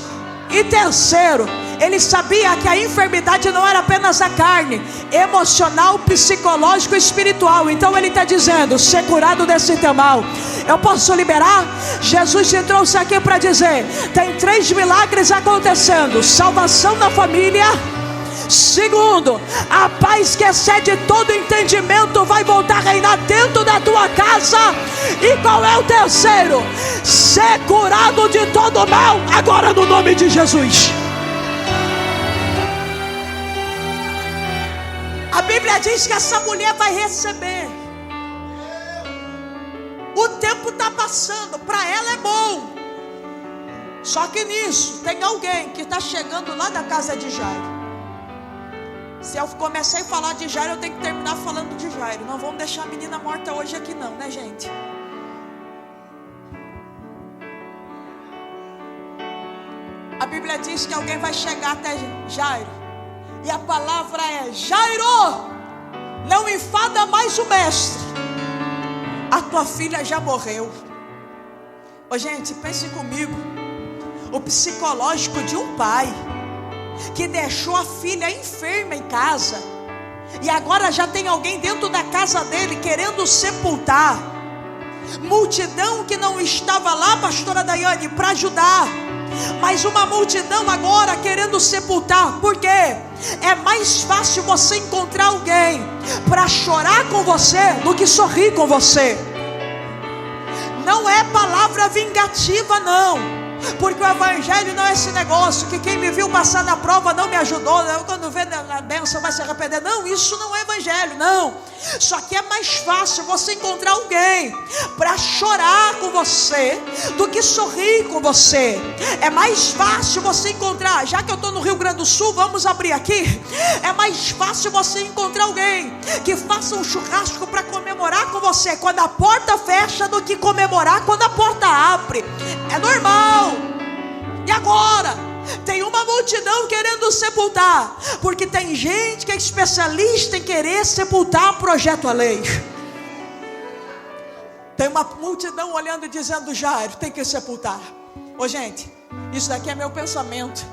E terceiro, Ele sabia que a enfermidade não era apenas a carne, emocional, psicológico e espiritual. Então Ele está dizendo: ser curado desse teu mal. Eu posso liberar? Jesus te trouxe aqui para dizer: tem 3 milagres acontecendo: salvação na família. Segundo, a paz que excede todo entendimento vai voltar a reinar dentro da tua casa. E qual é o terceiro? Ser curado de todo mal, agora no nome de Jesus. A Bíblia diz que essa mulher vai receber. O tempo está passando, para ela é bom. Só que nisso tem alguém que está chegando lá da casa de Jairo. Se eu comecei a falar de Jairo, eu tenho que terminar falando de Jairo. Não vamos deixar a menina morta hoje aqui não, né, gente? A Bíblia diz que alguém vai chegar até Jairo. E a palavra é: Jairo, não enfada mais o mestre. A tua filha já morreu. Ô gente, pense comigo. O psicológico de um pai que deixou a filha enferma em casa, e agora já tem alguém dentro da casa dele querendo sepultar. Multidão que não estava lá, pastora Daiane, para ajudar, mas uma multidão agora querendo sepultar. Por quê? É mais fácil você encontrar alguém para chorar com você do que sorrir com você. Não é palavra vingativa não. Porque o evangelho não é esse negócio que quem me viu passar na prova não me ajudou, eu quando vê na bênção vai se arrepender. Não, isso não é evangelho, não. Só que é mais fácil você encontrar alguém para chorar com você do que sorrir com você. É mais fácil você encontrar, já que eu estou no Rio Grande do Sul, vamos abrir aqui. É mais fácil você encontrar alguém que faça um churrasco para comemorar com você quando a porta fecha do que comemorar quando a porta abre. É normal. E agora? Tem uma multidão querendo sepultar, porque tem gente que é especialista em querer sepultar projeto a lei. Tem uma multidão olhando e dizendo: Jairo, tem que sepultar. Ô gente, isso daqui é meu pensamento.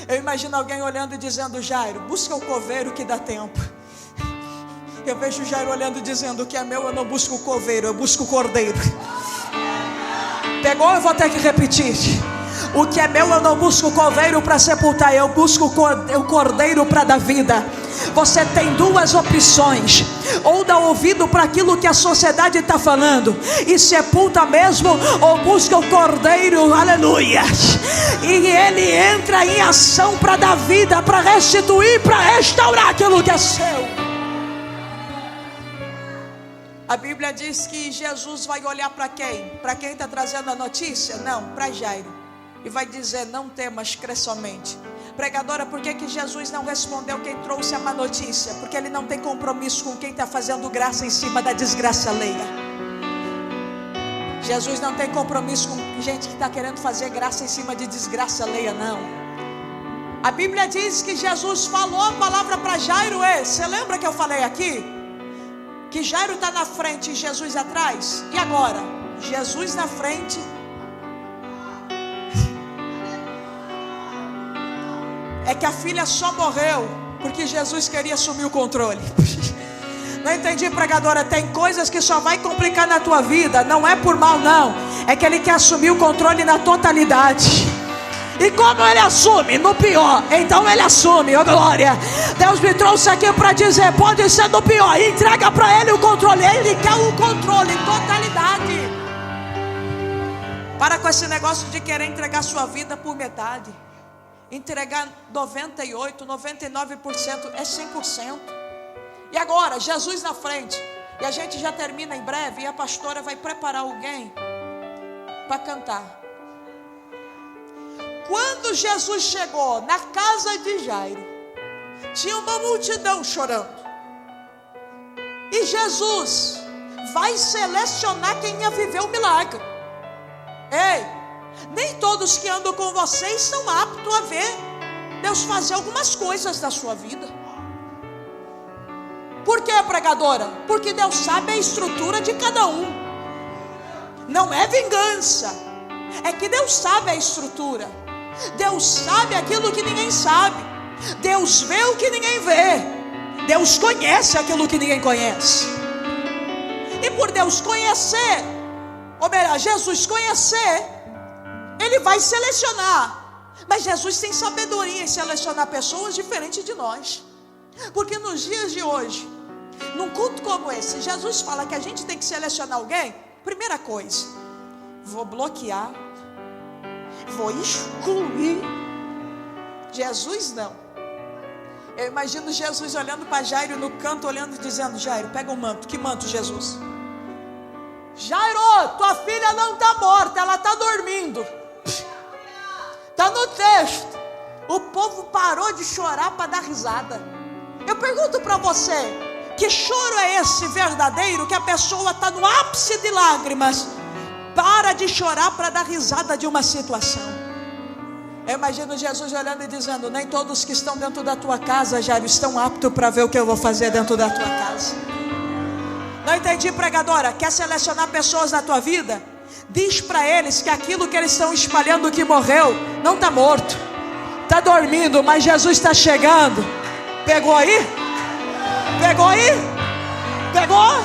Eu imagino alguém olhando e dizendo: Jairo, busca o coveiro que dá tempo. Eu vejo Jairo olhando e dizendo: o que é meu eu não busco o coveiro, eu busco o cordeiro. Pegou? Eu vou ter que repetir. O que é meu eu não busco o coveiro para sepultar, eu busco o cordeiro para dar vida. Você tem 2 opções: ou dá ouvido para aquilo que a sociedade está falando e sepulta mesmo, ou busca o cordeiro, aleluia, e ele entra em ação para dar vida, para restituir, para restaurar aquilo que é seu. A Bíblia diz que Jesus vai olhar para quem? Para quem está trazendo a notícia? Não, para Jairo. E vai dizer: não temas, crê somente. Pregadora, por que Jesus não respondeu quem trouxe a má notícia? Porque Ele não tem compromisso com quem está fazendo graça em cima da desgraça alheia. Jesus não tem compromisso com gente que está querendo fazer graça em cima de desgraça alheia, não. A Bíblia diz que Jesus falou a palavra para Jairo. Você lembra que eu falei aqui? que Jairo está na frente e Jesus atrás. E agora? Jesus na frente. É que a filha só morreu porque Jesus queria assumir o controle. Não entendi, pregadora. Tem coisas que só vai complicar na tua vida. Não é por mal, não. É que Ele quer assumir o controle na totalidade. E como Ele assume? No pior. Então Ele assume, oh glória. Deus me trouxe aqui para dizer, pode ser no pior, entrega para Ele o controle. Ele quer o controle em totalidade. Para com esse negócio de querer entregar sua vida por metade. Entregar 98%, 99% é 100%. E agora, Jesus na frente. E a gente já termina em breve. E a pastora vai preparar alguém para cantar. Quando Jesus chegou na casa de Jairo, tinha uma multidão chorando. E Jesus vai selecionar quem ia viver o milagre. Ei, nem todos que andam com vocês são aptos a ver Deus fazer algumas coisas da sua vida. Por que, pregadora? Porque Deus sabe a estrutura de cada um. Não é vingança. É que Deus sabe a estrutura. Deus sabe aquilo que ninguém sabe. Deus vê o que ninguém vê. Deus conhece aquilo que ninguém conhece. E por Deus conhecer, ou melhor, Jesus conhecer, Ele vai selecionar. Mas Jesus tem sabedoria em selecionar pessoas diferentes de nós. Porque nos dias de hoje, num culto como esse, Jesus fala que a gente tem que selecionar alguém. Primeira coisa, vou bloquear, vou excluir. Jesus não. Eu imagino Jesus olhando para Jairo no canto, olhando e dizendo, Jairo, pega um manto. Que manto, Jesus? Jairo, tua filha não está morta, ela está dormindo. Está no texto. O povo parou de chorar para dar risada. Eu pergunto para você, que choro é esse verdadeiro, que a pessoa está no ápice de lágrimas, para de chorar para dar risada de uma situação? Eu imagino Jesus olhando e dizendo, nem todos que estão dentro da tua casa, Jairo, estão aptos para ver o que eu vou fazer dentro da tua casa. Não entendi, pregadora? Quer selecionar pessoas na tua vida? Diz para eles que aquilo que eles estão espalhando que morreu, não está morto, está dormindo, mas Jesus está chegando. Pegou aí? Pegou aí? Pegou?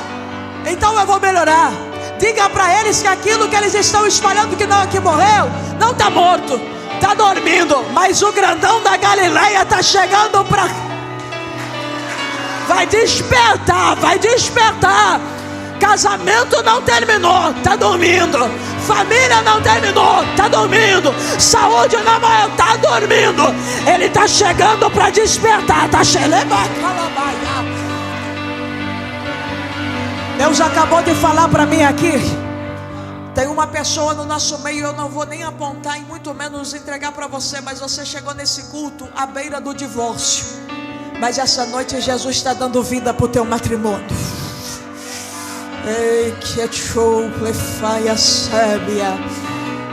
Então eu vou melhorar. Diga para eles que aquilo que eles estão espalhando que morreu, não está morto, está dormindo, mas o grandão da Galileia está chegando para... Vai despertar, vai despertar. Casamento não terminou, está dormindo. Família não terminou, está dormindo. Saúde não, está dormindo. Ele está chegando para despertar. Está chegando. Deus acabou de falar para mim aqui. Tem uma pessoa no nosso meio, eu não vou nem apontar e muito menos entregar para você, mas você chegou nesse culto à beira do divórcio. Mas essa noite Jesus está dando vida para o teu matrimônio. Ei, que show, plefaia sébia,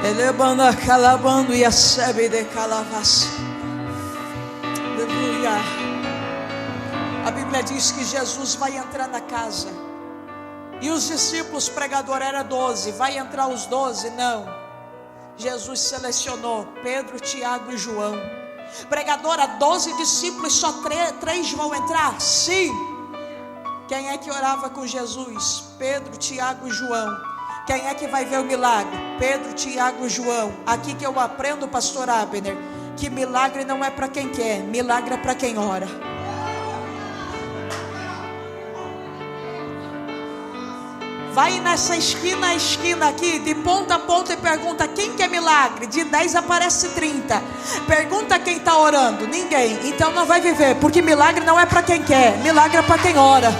elebanda calabando e a sebe de calavas. Aleluia. A Bíblia diz que Jesus vai entrar na casa. E os discípulos, pregador, era 12. Vai entrar os 12? Não. Jesus selecionou Pedro, Tiago e João. Pregadora, 12 discípulos, só 3 vão entrar? Sim. Quem é que orava com Jesus? Pedro, Tiago e João. Quem é que vai ver o milagre? Pedro, Tiago e João. Aqui que eu aprendo, pastor Abner, que milagre não é para quem quer, milagre é para quem ora. Vai nessa esquina a esquina aqui, de ponta a ponta, e pergunta quem quer milagre. De 10 aparece 30. Pergunta quem está orando. Ninguém. Então não vai viver, porque milagre não é para quem quer, milagre é para quem ora.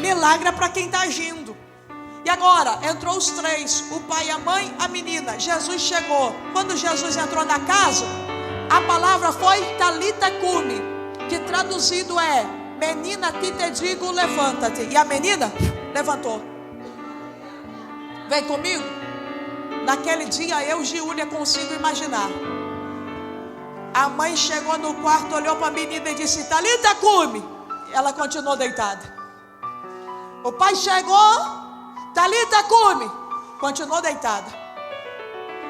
Milagre é para quem está agindo. E agora, entrou os 3, o pai, a mãe, a menina. Jesus chegou. Quando Jesus entrou na casa, a palavra foi Talita Cumi, que traduzido é: menina, te digo, levanta-te. E a menina levantou. Vem comigo. Naquele dia eu, Giulia, consigo imaginar. A mãe chegou no quarto, olhou para a menina e disse: Talita Cumi, ela continuou deitada. O pai chegou, Talita cumi, continuou deitada.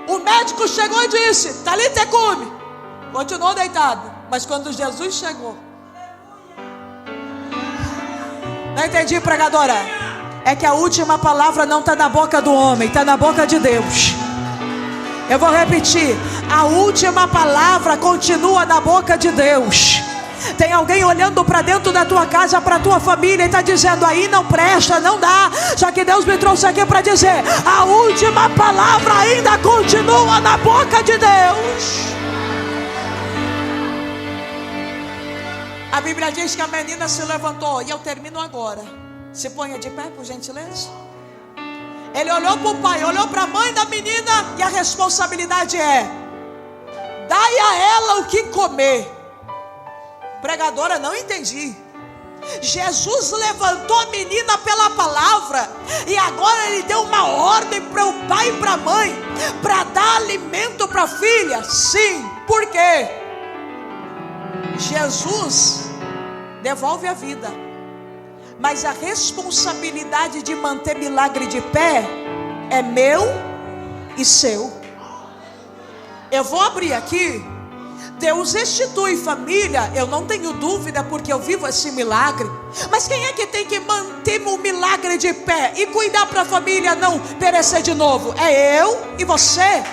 O médico chegou e disse, Talita cumi, continuou deitada. Mas quando Jesus chegou, não entendi, pregadora. É que a última palavra não está na boca do homem, está na boca de Deus. Eu vou repetir, a última palavra continua na boca de Deus. Tem alguém olhando para dentro da tua casa, para a tua família, e está dizendo, aí não presta, não dá. Só que Deus me trouxe aqui para dizer, a última palavra ainda continua na boca de Deus. A Bíblia diz que a menina se levantou, e eu termino agora. Se ponha de pé, por gentileza. Ele olhou para o pai, olhou para a mãe da menina, e a responsabilidade é, dai a ela o que comer. Pregadora, não entendi. Jesus levantou a menina pela palavra, e agora ele deu uma ordem para o pai e para a mãe, para dar alimento para a filha. Sim, por quê? Jesus devolve a vida, mas a responsabilidade de manter milagre de pé é meu e seu. Eu vou abrir aqui. Deus institui família, eu não tenho dúvida, porque eu vivo esse milagre. Mas quem é que tem que manter o milagre de pé e cuidar para a família não perecer de novo? É eu e você.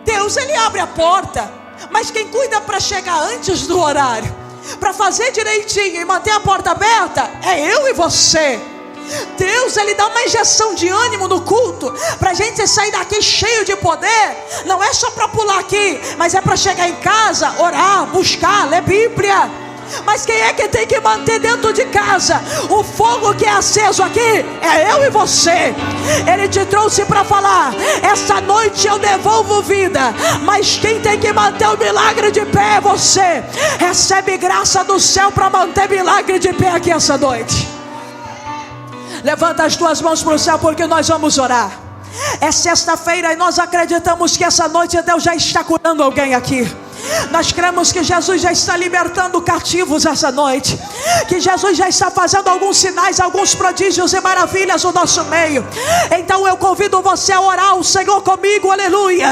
Deus, ele abre a porta, mas quem cuida para chegar antes do horário, para fazer direitinho e manter a porta aberta, é eu e você. Deus, ele dá uma injeção de ânimo no culto, para a gente sair daqui cheio de poder. Não é só para pular aqui, mas é para chegar em casa, orar, buscar, ler Bíblia. Mas quem é que tem que manter dentro de casa o fogo que é aceso aqui? É eu e você. Ele te trouxe para falar, essa noite eu devolvo vida, mas quem tem que manter o milagre de pé é você. Recebe graça do céu para manter milagre de pé aqui essa noite. Levanta as tuas mãos para o céu, porque nós vamos orar. É sexta-feira e nós acreditamos que essa noite Deus já está curando alguém aqui. Nós cremos que Jesus já está libertando cativos essa noite, que Jesus já está fazendo alguns sinais, alguns prodígios e maravilhas no nosso meio. Então eu convido você a orar ao Senhor comigo, aleluia.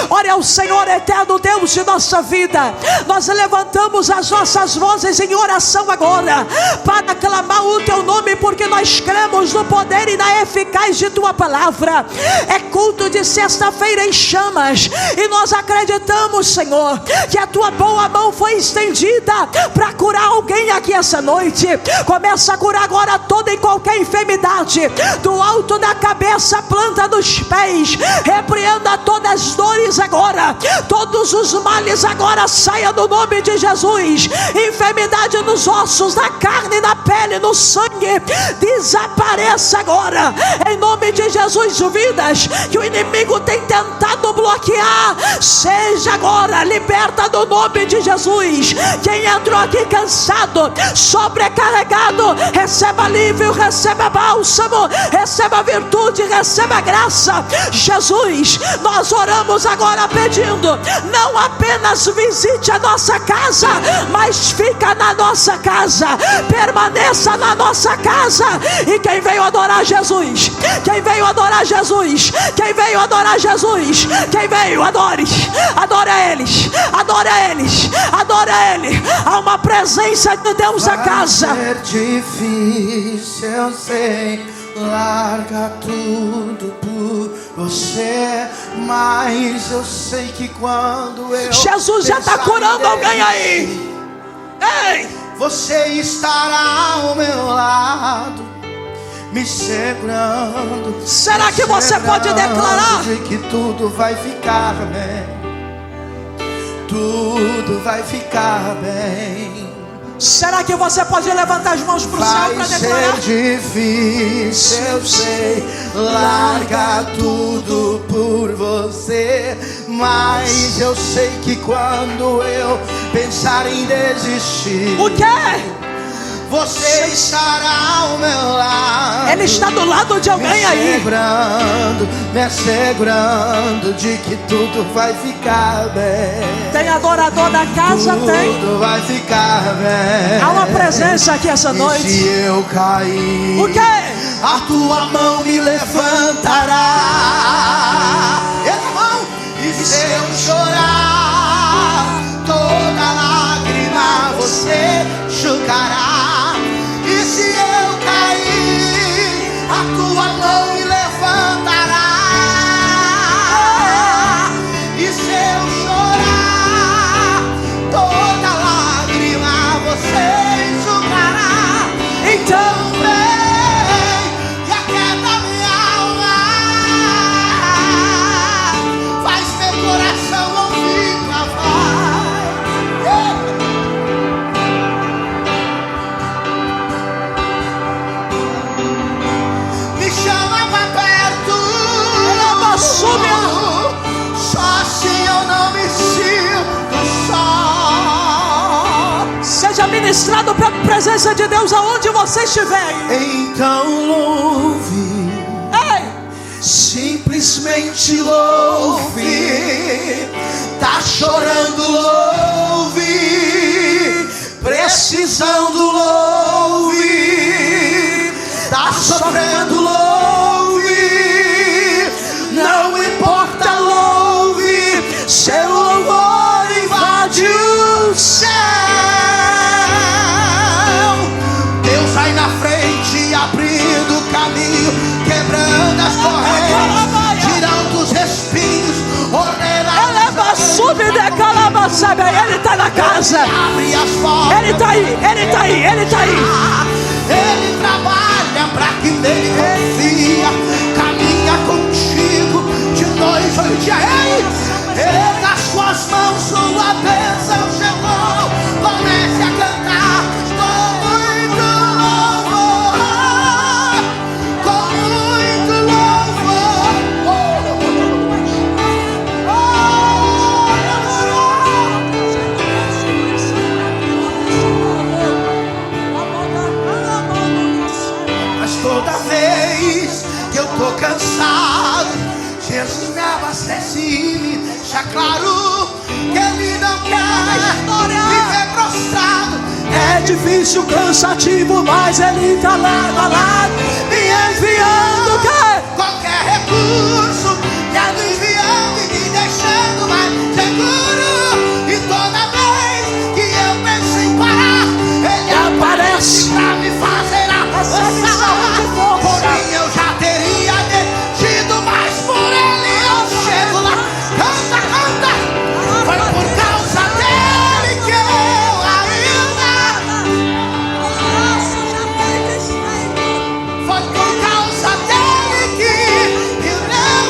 Ore ao Senhor eterno Deus de nossa vida. Nós levantamos as nossas vozes em oração agora, para clamar o teu nome, porque nós cremos no poder e na eficácia de tua palavra. É culto de sexta-feira em chamas, e nós acreditamos, Senhor, que a tua boa mão foi estendida para curar alguém aqui essa noite. Começa a curar agora toda e qualquer enfermidade, do alto da cabeça, planta dos pés. Repreenda todas as dores agora, todos os males agora saia no nome de Jesus. Enfermidade nos ossos, na carne, na pele, no sangue, desapareça agora em nome de Jesus. Vidas que o inimigo tem tentado bloquear, seja agora liberta no nome de Jesus. Quem entrou aqui cansado, sobrecarregado, receba alívio, receba bálsamo, receba virtude, receba graça. Jesus, nós oramos agora pedindo, não apenas visite a nossa casa, mas fica na nossa casa, permaneça na nossa casa. E quem veio adorar Jesus, quem veio adorar Jesus, quem veio adorar Jesus, quem veio, adore, adora eles, adora eles, adora ele. Há uma presença de Deus na casa. Vai ser difícil, eu sei, larga tudo por você, mas eu sei que quando eu Jesus já está curando alguém aí. Ei! Você estará ao meu lado, me segurando. Será que você pode declarar de que tudo vai ficar bem? Tudo vai ficar bem. Será que você pode levantar as mãos para o céu para declarar? Vai ser difícil, eu sei, larga tudo por você, mas eu sei que quando eu pensar em desistir, o quê? você estará ao meu lado. Ele está do lado de alguém aí. Me assegurando de que tudo vai ficar bem. Tem adorador na casa? Tem. Tudo vai ficar bem. Há uma presença aqui essa noite. E se eu cair, O quê? a tua mão me levantará. Irmão, e se eu chorar, toda lágrima você enxugará. E se eu cair, a tua mão me levantará. E se eu chorar, toda lágrima você enxugará. Então vem e aquieta minha alma, faz meu coração ouvir tua voz. Me chama pra perto, só assim eu não me sinto só. seja ministrado pela presença de Deus aonde você estiver. Então louve, Ei! simplesmente louve. Tá chorando, louve. Precisando, louve. Tá sofrendo, louve. Não importa, louve. Seu louvor invade o céu. Deus vai na frente, abrindo o caminho, quebrando as correntes, tirando os espinhos, ordenando. Sube de calabassabe. Ele está na casa. Abre as portas. Ele está aí. Ele está aí. Ele está aí. Ele trabalha para que nele confia. Caminha contigo de noite e dia. Ele nas suas mãos sua bênção chegou. Comece a cantar com muito louvor, com muito louvor. Mas toda vez que eu tô cansado, Jesus me abastece e me deixa claro que Ele não quer viver prostrado. É difícil, cansativo, mas Ele tá lado a lado, me enviando qualquer recurso, me aliviando e me deixando mais seguro. E toda vez que eu penso em parar, Ele aparece pra me fazer avançar. Por mim eu já teria detido, mas por Ele eu chego lá. Canta, canta. Foi por causa dele que eu ainda. Foi por causa dele que eu não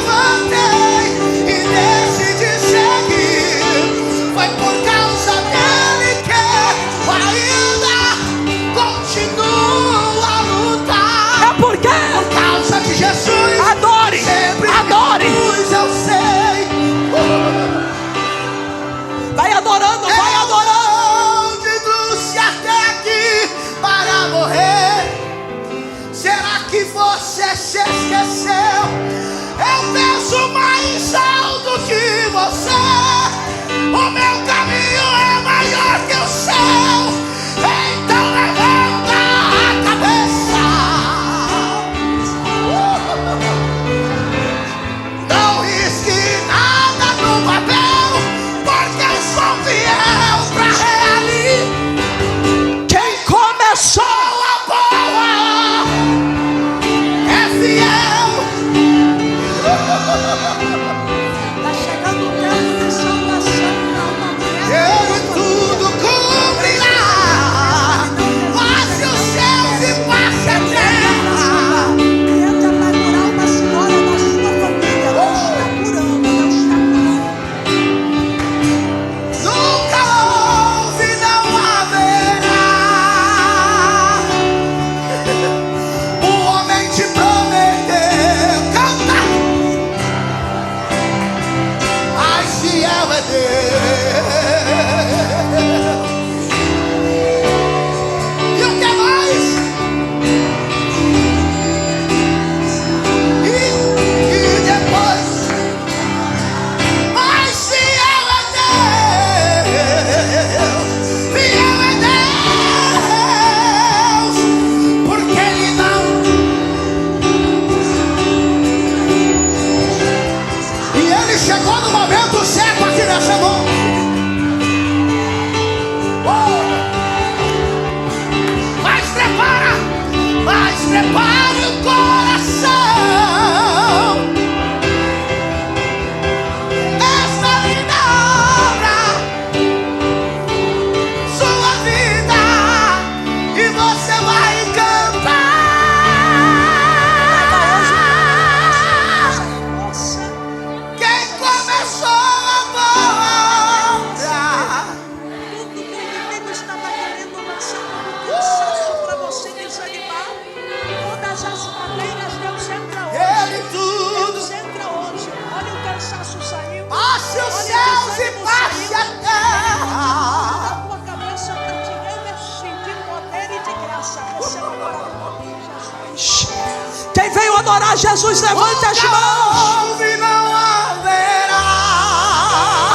a Jesus, levante as mãos. Houve, não haverá.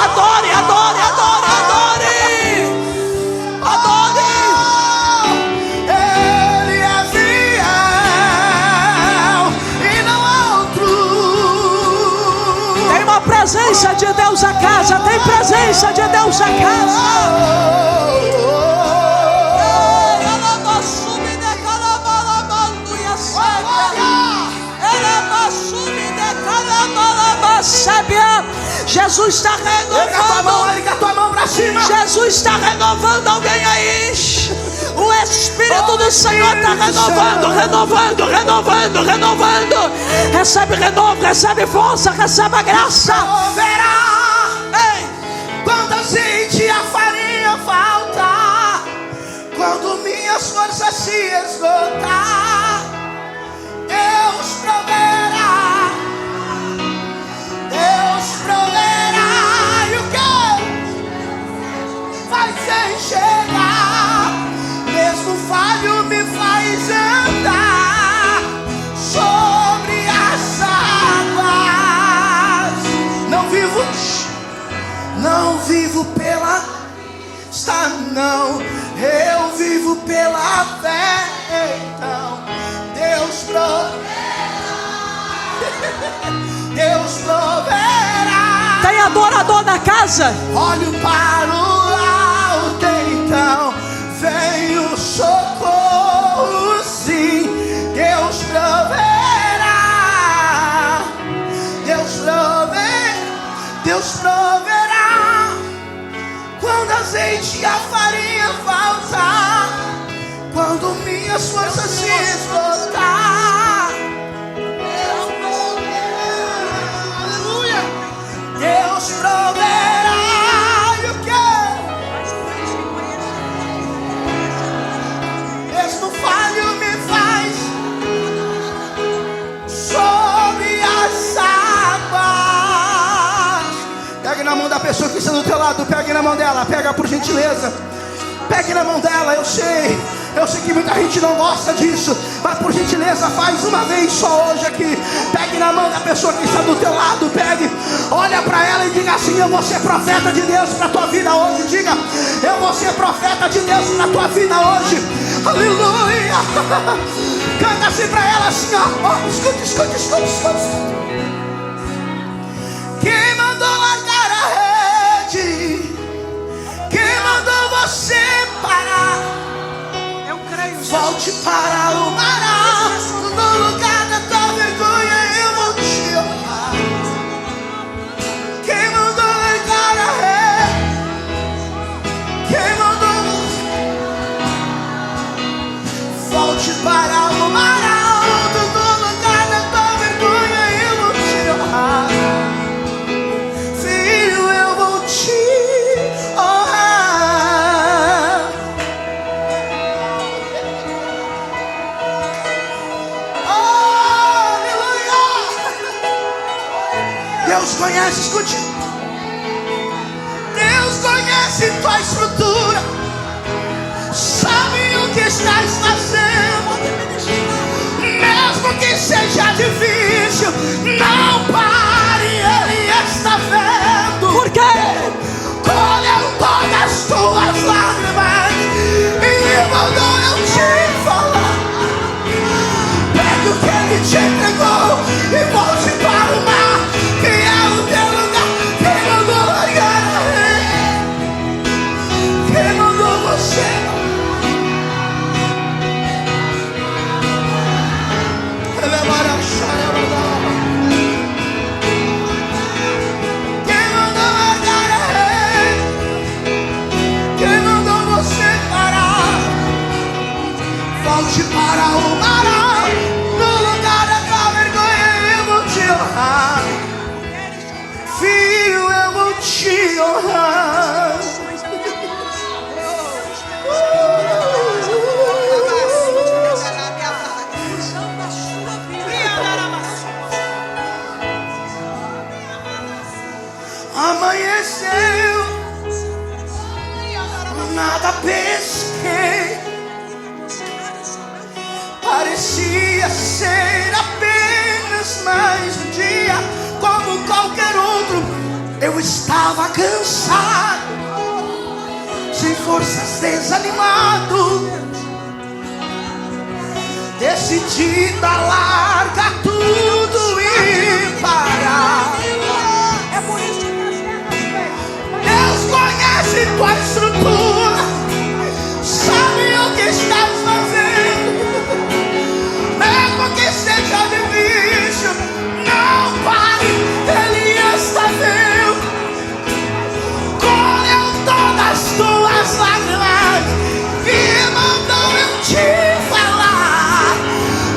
Adore, adore, adore, adore. Adore. Ele é fiel e não há outro. Tem uma presença de Deus a casa. Tem presença de Deus a casa. Jesus está renovando. Erga a tua mão pra cima. Jesus está renovando alguém aí. O Espírito do Senhor está renovando, renovando, renovando, renovando. Recebe renovo, recebe força, recebe a graça. Proverá. Quando azeite a farinha faltar, quando minhas forças se esgotar, Deus proverá. Deus proverá. E o que vai enxergar? Mesmo falho me faz andar sobre as águas. Não vivo pela vista, não. Eu vivo pela fé. Então Deus proverá. Deus proverá. Tem adorador na casa? Olho para o alto, então vem o socorro, sim. Deus proverá. Deus proverá. Deus proverá. Quando azeite e a farinha faltar, quando minhas forças se esgotar, Deus proverá. E o que? Mesmo falho me faz sobre as águas. Pegue na mão da pessoa que está do teu lado. Pegue na mão dela. Pega por gentileza. Pegue na mão dela. Eu sei que muita gente não gosta disso, mas por gentileza faz uma vez só hoje aqui. Pegue na mão da pessoa que está do teu lado. Pegue, olha para ela e diga assim: eu vou ser profeta de Deus para a tua vida hoje. Diga: eu vou ser profeta de Deus para a tua vida hoje. Aleluia. Canta assim para ela assim, ó. Escute, escute, escute, escute. Quem mandou largar a rede? Quem mandou você parar? Volte para o mar alto. No lugar da tua vergonha eu vou te honrar. Quem mandou largar a rede? Quem mandou? Volte para o mar alto. No lugar da tua vergonha eu vou te honrar. Filho, eu vou te honrar. Deus conhece, escute. Deus conhece tua estrutura, sabe o que estás fazendo. Mesmo que seja difícil, não pare, Ele está vendo. Por quê? Colheu todas as tuas lágrimas e mandou eu te falar. Pegue o que Ele te entregou e volte para o mar. Volte para o mar, no lugar da tua vergonha eu vou te honrar. Filho, eu vou te honrar. Amanheceu, nada pesquei. Parecia ser apenas apenas mais um dia, como qualquer outro. Eu estava cansado, sem forças, desanimado, decidido a largar tudo e parar. É por isso que Deus conhece tua estrutura, sabe o que estás fazendo. Mesmo que seja difícil, não pare, Ele está vendo. Colheu todas as tuas lágrimas e mandou eu te falar.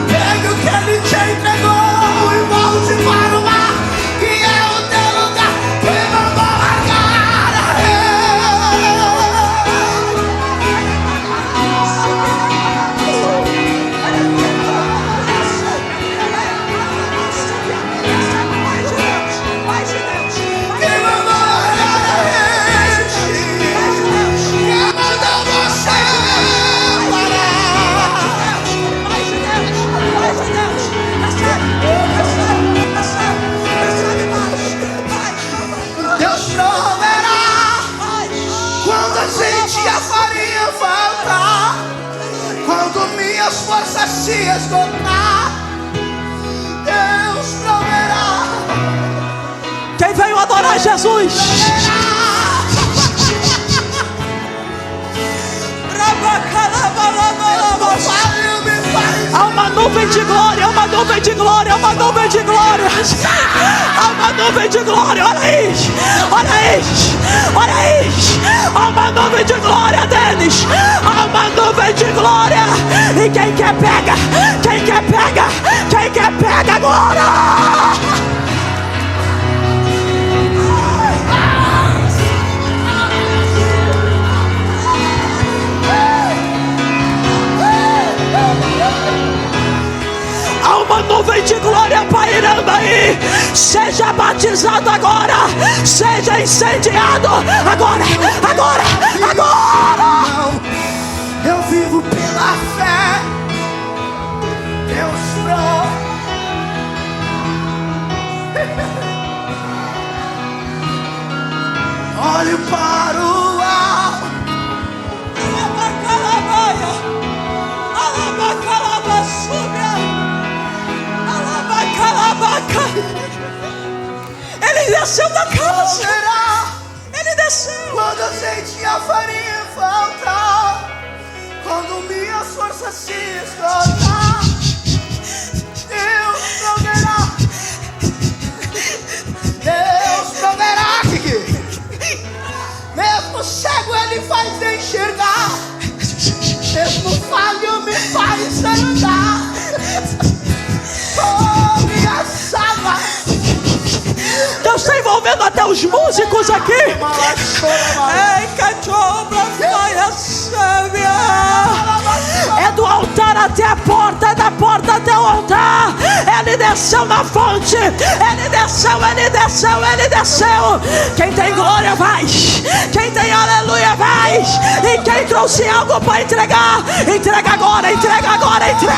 Pegue o que Ele te entregou e volte para o mar, que é o teu lugar. Ele mandou largar. Minhas forças se esgotar, Deus proverá. quem veio adorar Jesus? Há uma nuvem de glória, há uma nuvem de glória, há uma nuvem de glória, há uma nuvem de glória. Olha isso, olha isso, olha isso. Há uma nuvem de glória deles, há uma nuvem de glória. E quem quer pega, quem quer pega, quem quer pega agora. Há uma nuvem de glória pairando aí. Seja batizado agora, seja incendiado agora, agora, agora. Eu vivo pela fé, Deus prova. Olho para o alto. Ele desceu da casa. Ele desceu. Quando azeite e a farinha faltar, quando minhas forças se esgotar, Deus proverá. Deus proverá. Mesmo cego Ele faz enxergar, mesmo falho me faz andar sobre as águas. Deus está envolvendo até os músicos aqui. É do altar até a porta, é da porta até o altar. Ele desceu na fonte. Ele desceu, ele desceu, ele desceu. Quem tem glória vai. Quem tem aleluia vai. E quem trouxe algo para entregar, entrega agora, entrega agora, entrega.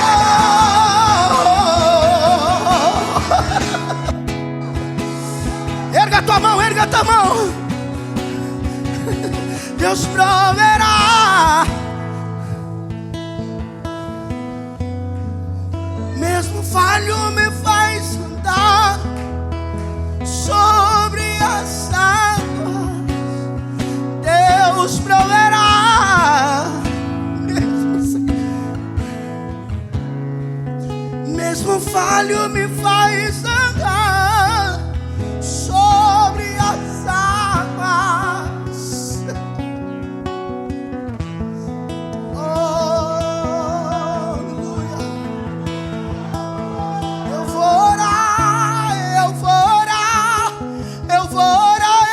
Erga tua mão, erga tua mão. Deus proverá. Mesmo falho me faz andar sobre as águas. Deus proverá. Mesmo falho me faz andar sobre as águas. Oh, aleluia. Eu vou orar, eu vou orar, eu vou orar,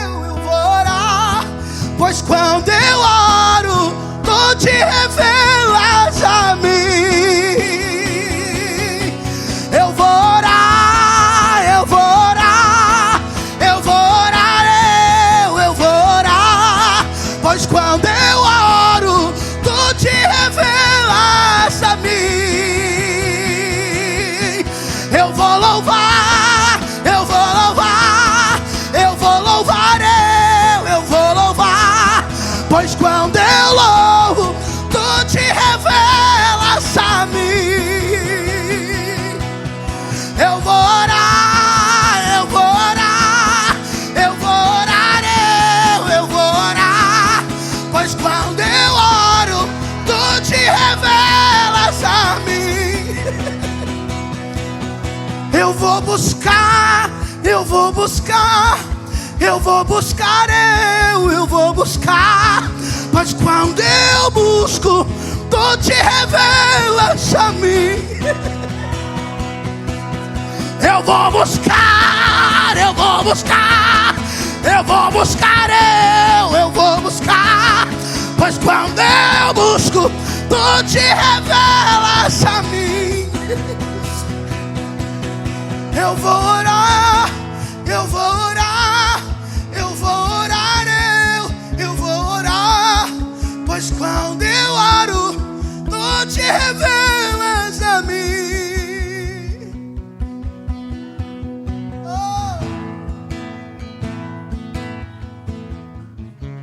eu vou orar. Pois quando eu oro, tu te revelas a mim. Eu vou orar, eu vou orar, eu vou orar, eu vou orar. Pois quando eu oro, tu te revelas a mim. Eu eu louvo, tu te revelas a mim. Eu vou orar, eu vou orar, eu vou orar, eu vou orar, pois quando eu oro, tu te revelas a mim. Eu vou buscar, eu vou buscar, eu vou buscar, eu vou buscar, mas quando eu busco, tu te revelas a mim. Eu vou buscar, eu vou buscar, eu vou buscar, eu vou buscar, pois quando eu busco, tu te revelas a mim. Eu vou orar, eu vou orar, eu vou orar, eu vou orar, pois quando eu oro, tu te revelas a mim.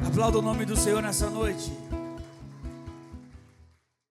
Aplauda o nome do Senhor nessa noite.